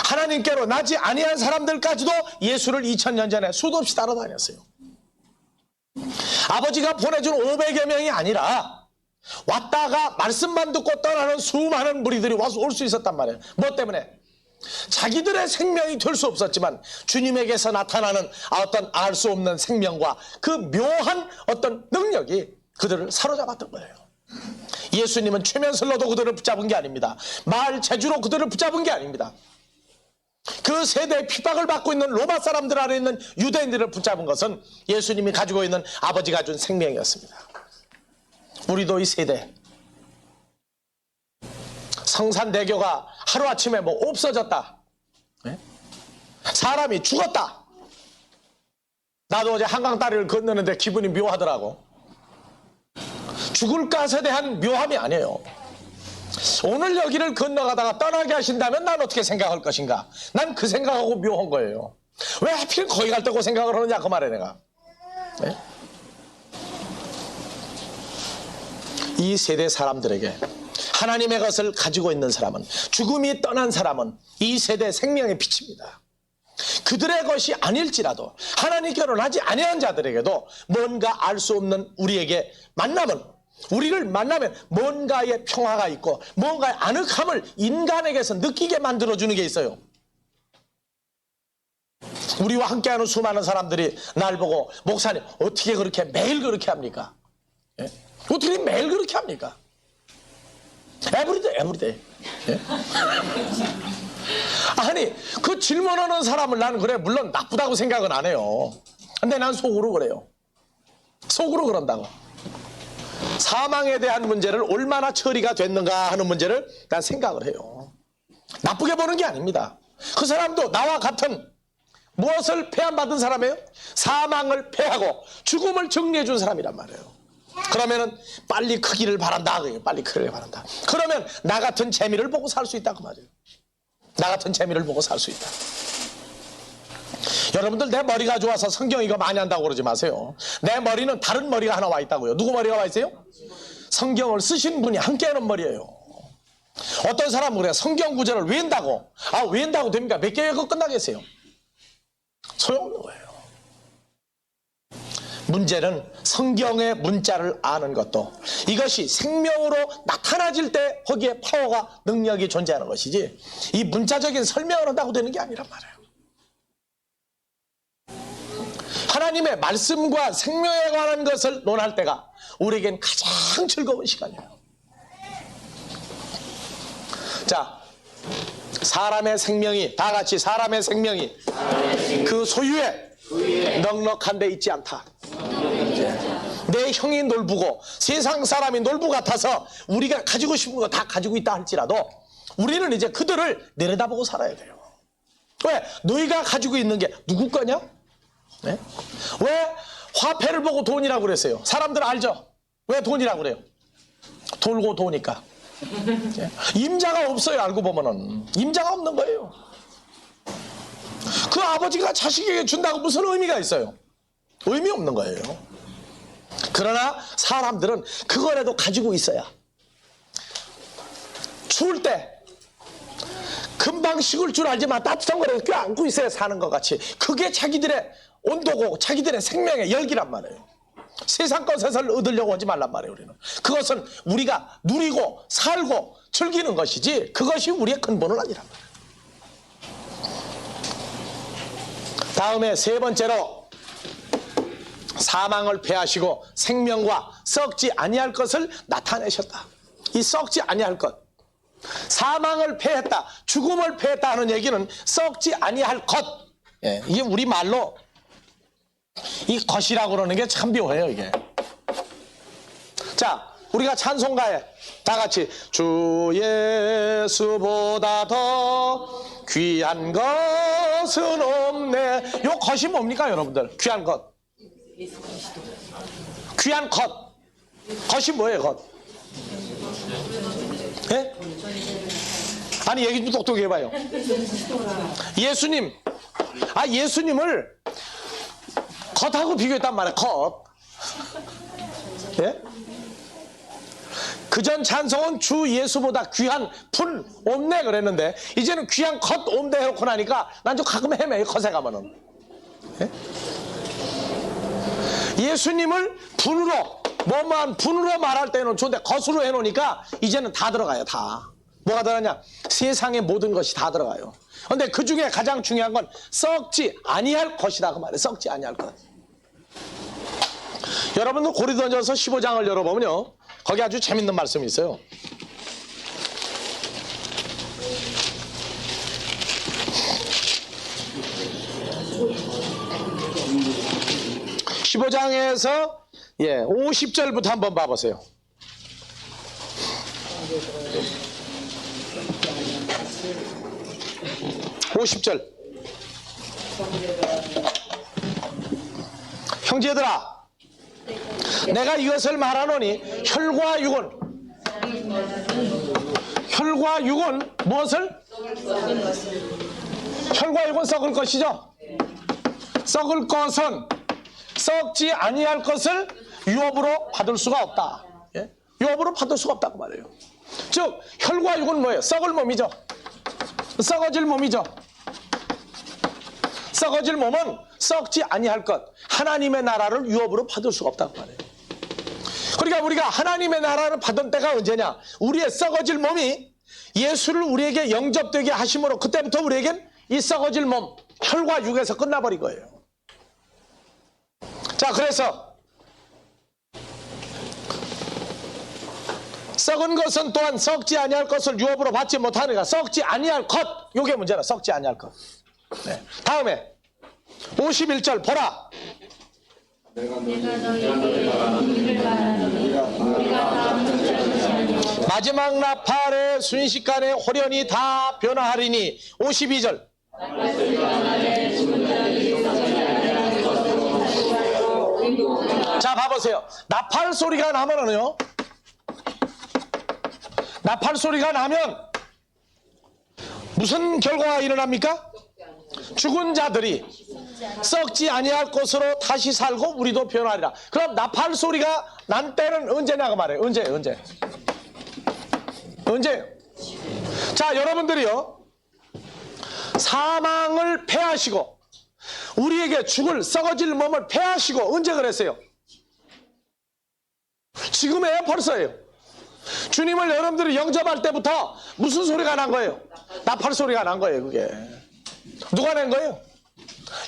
하나님께로 나지 아니한 사람들까지도 예수를 2000년 전에 수도 없이 따라다녔어요. 아버지가 보내준 500여 명이 아니라 왔다가 말씀만 듣고 떠나는 수많은 무리들이 와서 올 수 있었단 말이에요. 뭐 때문에? 자기들의 생명이 될 수 없었지만 주님에게서 나타나는 어떤 알 수 없는 생명과 그 묘한 어떤 능력이 그들을 사로잡았던 거예요. 예수님은 최면슬로도 그들을 붙잡은 게 아닙니다. 말 재주로 그들을 붙잡은 게 아닙니다. 그 세대의 핍박을 받고 있는 로마 사람들 안에 있는 유대인들을 붙잡은 것은 예수님이 가지고 있는 아버지가 준 생명이었습니다. 우리도 이 세대, 성산대교가 하루아침에 뭐 없어졌다, 사람이 죽었다. 나도 어제 한강다리를 건너는데 기분이 묘하더라고. 죽을 것에 대한 묘함이 아니에요. 오늘 여기를 건너가다가 떠나게 하신다면 난 어떻게 생각할 것인가? 난 그 생각하고 묘한 거예요. 왜 하필 거기 갈 때고 생각을 하느냐 그 말에 내가. 이 세대 사람들에게 하나님의 것을 가지고 있는 사람은, 죽음이 떠난 사람은 이 세대 생명의 빛입니다. 그들의 것이 아닐지라도 하나님께로 나지 아니한 자들에게도 뭔가 알 수 없는 우리에게 우리를 만나면 뭔가의 평화가 있고 뭔가의 아늑함을 인간에게서 느끼게 만들어주는 게 있어요. 우리와 함께하는 수많은 사람들이 날 보고, 목사님 어떻게 그렇게 매일 그렇게 합니까? 어떻게 매일 그렇게 합니까? 에브리데이. 아니, 그 질문하는 사람을 나는 그래, 물론 나쁘다고 생각은 안 해요. 근데 난 속으로 그래요. 속으로 그런다고. 사망에 대한 문제를 얼마나 처리가 됐는가 하는 문제를 난 생각을 해요. 나쁘게 보는 게 아닙니다. 그 사람도 나와 같은 무엇을 패한받은 사람이에요? 사망을 패하고 죽음을 정리해 준 사람이란 말이에요. 그러면은 빨리 크기를 바란다. 빨리 크기를 바란다. 그러면 나 같은 재미를 보고 살 수 있다 그 말이에요. 나 같은 재미를 보고 살 수 있다. 여러분들 내 머리가 좋아서 성경 이거 많이 한다고 그러지 마세요. 내 머리는 다른 머리가 하나 와 있다고요. 누구 머리가 와 있어요? 성경을 쓰신 분이 함께 하는 머리예요. 어떤 사람은 그래요. 성경 구절을 외운다고. 외운다고 됩니까? 몇 개 외고 끝나겠어요? 소용없는 거예요. 문제는 성경의 문자를 아는 것도 이것이 생명으로 나타나질 때 거기에 파워가 능력이 존재하는 것이지 이 문자적인 설명을 한다고 되는 게 아니란 말이에요. 하나님의 말씀과 생명에 관한 것을 논할 때가 우리에겐 가장 즐거운 시간이에요. 자, 사람의 생명이 다 같이 사람의 생명이 그 소유에 넉넉한 데 있지 않다. 내 형이 놀부고 세상 사람이 놀부 같아서 우리가 가지고 싶은 거 다 가지고 있다 할지라도 우리는 이제 그들을 내려다보고 살아야 돼요. 왜? 너희가 가지고 있는 게 누구 거냐? 네? 왜 화폐를 보고 돈이라고 그랬어요? 사람들 알죠? 왜 돈이라고 그래요? 돌고 도니까. 임자가 없어요. 알고 보면은 임자가 없는 거예요. 그 아버지가 자식에게 준다고 무슨 의미가 있어요? 의미 없는 거예요. 그러나 사람들은 그거라도 가지고 있어야 추울 때 금방 식을 줄 알지만 따뜻한 거라도 껴안고 있어야 사는 것 같이 그게 자기들의 온도고 자기들의 생명의 열기란 말이에요. 세상 것을 얻으려고 하지 말란 말이에요. 우리는 그것은 우리가 누리고 살고 즐기는 것이지 그것이 우리의 근본은 아니란 말이에요. 다음에 세 번째로 사망을 패하시고 생명과 썩지 아니할 것을 나타내셨다. 이 썩지 아니할 것, 사망을 패했다, 죽음을 패했다 하는 얘기는 썩지 아니할 것. 이게 우리말로 이 것이라고 그러는 게 참 묘해요. 이게. 자, 우리가 찬송가에 다 같이 주 예수보다 더 귀한 것은 없네. 요 것이 뭡니까 여러분들? 귀한 것. 귀한 것. 것이 뭐예요? 것. 예? 아니 얘기 좀 똑똑히 해봐요. 예수님. 예수님을 겉하고 비교했단 말이에요. 겉. 예? 그전 찬송은 주 예수보다 귀한 분 없네 그랬는데 이제는 귀한 겉 없네 해놓고 나니까 난 좀 가끔 헤매요. 겉에 가면은. 예? 예수님을 분으로 뭐만 분으로 말할 때는 좋은데 겉으로 해놓으니까 이제는 다 들어가요. 다. 뭐가 들어가냐? 세상의 모든 것이 다 들어가요. 그런데 그 중에 가장 중요한 건 썩지 아니할 것이다 그 말이에요. 썩지 아니할 것. 여러분들 고린도전서 15장을 열어보면요 거기 아주 재밌는 말씀이 있어요. (15장에서) 50절부터 한번 봐보세요. 50절. 형제들아 내가 이것을 말하노니 혈과 육은 무엇을? 혈과 육은 썩을 것이죠. 썩을 것은 썩지 아니할 것을 유업으로 받을 수가 없다. 예? 유업으로 받을 수가 없다고 말해요. 즉 혈과 육은 뭐예요? 썩을 몸이죠. 썩어질 몸이죠. 썩어질 몸은 썩지 아니할 것, 하나님의 나라를 유업으로 받을 수가 없다고 말해요. 그러니까 우리가 하나님의 나라를 받은 때가 언제냐? 우리의 썩어질 몸이 예수를 우리에게 영접되게 하심으로 그때부터 우리에겐 이 썩어질 몸, 혈과 육에서 끝나버린 거예요. 자, 그래서 썩은 것은 또한 썩지 아니할 것을 유업으로 받지 못하니까 썩지 아니할 것, 요게 문제라. 썩지 아니할 것. 네. 다음에 51절 보라. 마지막 나팔의 순식간에 홀연히 다 변화하리니. 52절. 자, 봐보세요. 나팔 소리가 나면은요, 나팔 소리가 나면 무슨 결과가 일어납니까? 죽은 자들이 썩지 아니할 것으로 다시 살고 우리도 변하리라. 그럼 나팔 소리가 난 때는 언제냐고 말해요. 언제? 자, 여러분들이요, 사망을 패하시고 우리에게 죽을 썩어질 몸을 패하시고 언제 그랬어요? 지금이에요? 벌써예요? 주님을 여러분들이 영접할 때부터 무슨 소리가 난 거예요? 나팔 소리가 난 거예요. 그게 누가 낸 거예요?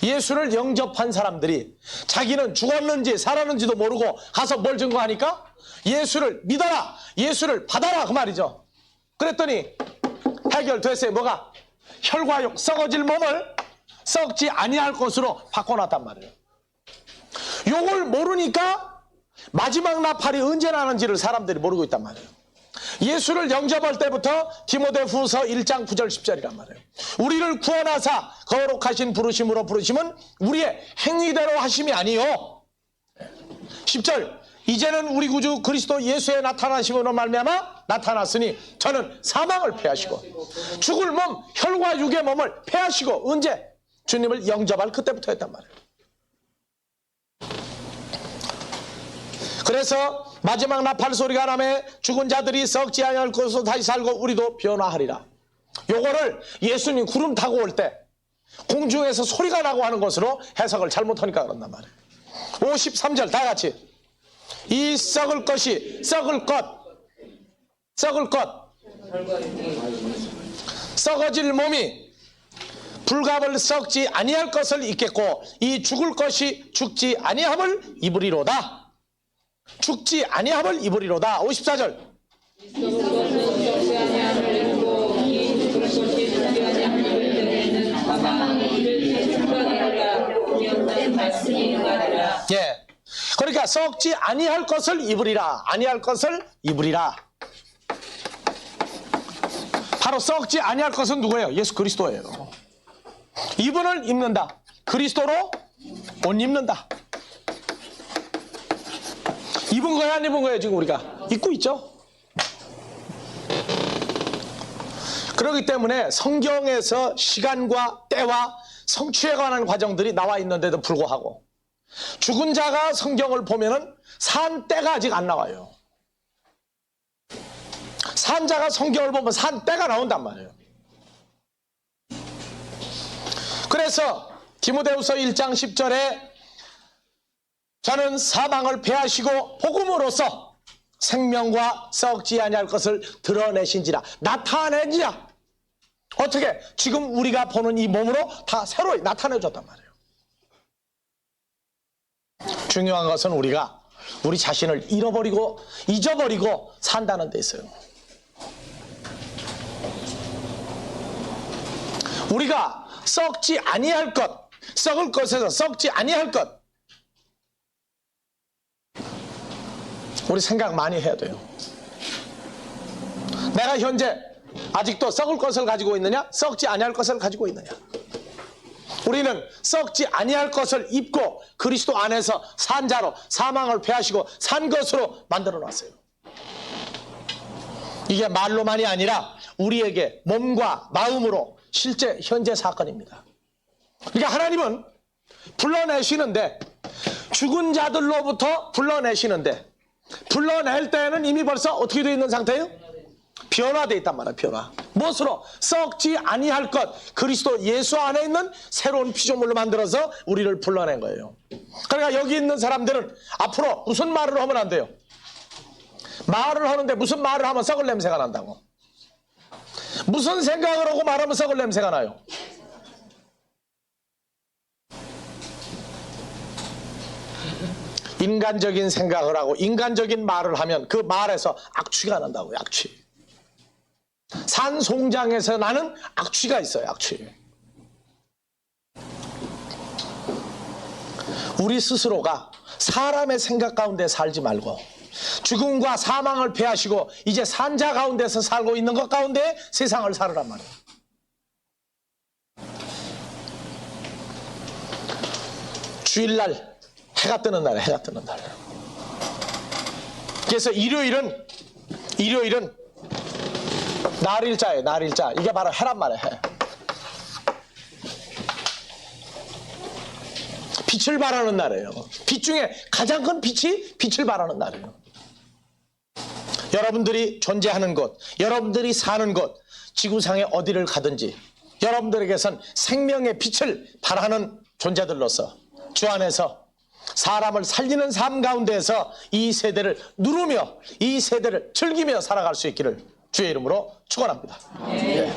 예수를 영접한 사람들이 자기는 죽었는지 살았는지도 모르고 가서 뭘 증거하니까? 예수를 믿어라, 예수를 받아라, 그 말이죠. 그랬더니 해결됐어요. 뭐가? 혈과육, 썩어질 몸을 썩지 아니할 것으로 바꿔놨단 말이에요. 요걸 모르니까 마지막 나팔이 언제 나는지를 사람들이 모르고 있단 말이에요. 예수를 영접할 때부터 디모데후서 1장 9절 10절이란 말이에요. 우리를 구원하사 거룩하신 부르심으로 부르심은 우리의 행위대로 하심이 아니요. 10절, 이제는 우리 구주 그리스도 예수의 나타나심으로 말미암아 나타났으니 저는 사망을 패하시고 죽을 몸, 혈과 육의 몸을 패하시고, 언제? 주님을 영접할 그때부터 했단 말이에요. 그래서 마지막 나팔 소리가 나매 죽은 자들이 썩지 아니할 것으로 다시 살고 우리도 변화하리라. 요거를 예수님 구름 타고 올 때 공중에서 소리가 나고 하는 것으로 해석을 잘못하니까 그런단 말이에요. 53절 다 같이. 이 썩을 것이 썩을 것 썩어질 몸이 불갑을 썩지 아니할 것을 입겠고 이 죽을 것이 죽지 아니함을 입으리로다. 죽지 아니함을 입으리로다. 54절. 예. 그러니까 썩지 아니할 것을 입으리라. 아니할 것을 입으리라. 바로 썩지 아니할 것은 누구예요? 예수 그리스도예요. 이분을 입는다. 그리스도로 옷 입는다. 입은 거야, 안 입은 거예요? 지금 우리가 입고 있죠. 그렇기 때문에 성경에서 시간과 때와 성취에 관한 과정들이 나와 있는데도 불구하고 죽은 자가 성경을 보면은 산 때가 아직 안 나와요. 산 자가 성경을 보면 산 때가 나온단 말이에요. 그래서 디모데후서 1장 10절에 저는 사망을 패하시고 복음으로써 생명과 썩지 아니할 것을 드러내신지라. 나타내지라. 어떻게? 지금 우리가 보는 이 몸으로 다 새로 나타내줬단 말이에요. 중요한 것은 우리가 우리 자신을 잃어버리고 잊어버리고 산다는 데 있어요. 우리가 썩지 아니할 것, 썩을 것에서 썩지 아니할 것, 우리 생각 많이 해야 돼요. 내가 현재 아직도 썩을 것을 가지고 있느냐, 썩지 아니할 것을 가지고 있느냐. 우리는 썩지 아니할 것을 입고 그리스도 안에서 산 자로 사망을 패하시고 산 것으로 만들어 놨어요. 이게 말로만이 아니라 우리에게 몸과 마음으로 실제 현재 사건입니다. 그러니까 하나님은 불러내시는데, 죽은 자들로부터 불러내시는데, 불러낼 때에는 이미 벌써 어떻게 되어 있는 상태예요? 변화되어 있단 말이에요. 변화. 무엇으로? 썩지 아니할 것, 그리스도 예수 안에 있는 새로운 피조물로 만들어서 우리를 불러낸 거예요. 그러니까 여기 있는 사람들은 앞으로 무슨 말을 하면 안 돼요? 말을 하는데 무슨 말을 하면 썩을 냄새가 난다고. 무슨 생각을 하고 말하면 썩을 냄새가 나요? 인간적인 생각을 하고 인간적인 말을 하면 그 말에서 악취가 난다고요. 악취. 산송장에서 나는 악취가 있어요. 악취. 우리 스스로가 사람의 생각 가운데 살지 말고 죽음과 사망을 패하시고 이제 산자 가운데서 살고 있는 것 가운데 세상을 살으란 말이에요. 주일날 해가 뜨는 날, 해가 뜨는 날. 그래서 일요일은 날일자예요. 날일자. 이게 바로 해란 말이에요. 해. 빛을 발하는 날이에요. 빛 중에 가장 큰 빛이 빛을 발하는 날이에요. 여러분들이 존재하는 곳, 여러분들이 사는 곳, 지구상에 어디를 가든지 여러분들에게선 생명의 빛을 발하는 존재들로서 주 안에서 사람을 살리는 삶 가운데에서 이 세대를 누르며 이 세대를 즐기며 살아갈 수 있기를 주의 이름으로 축원합니다. 예.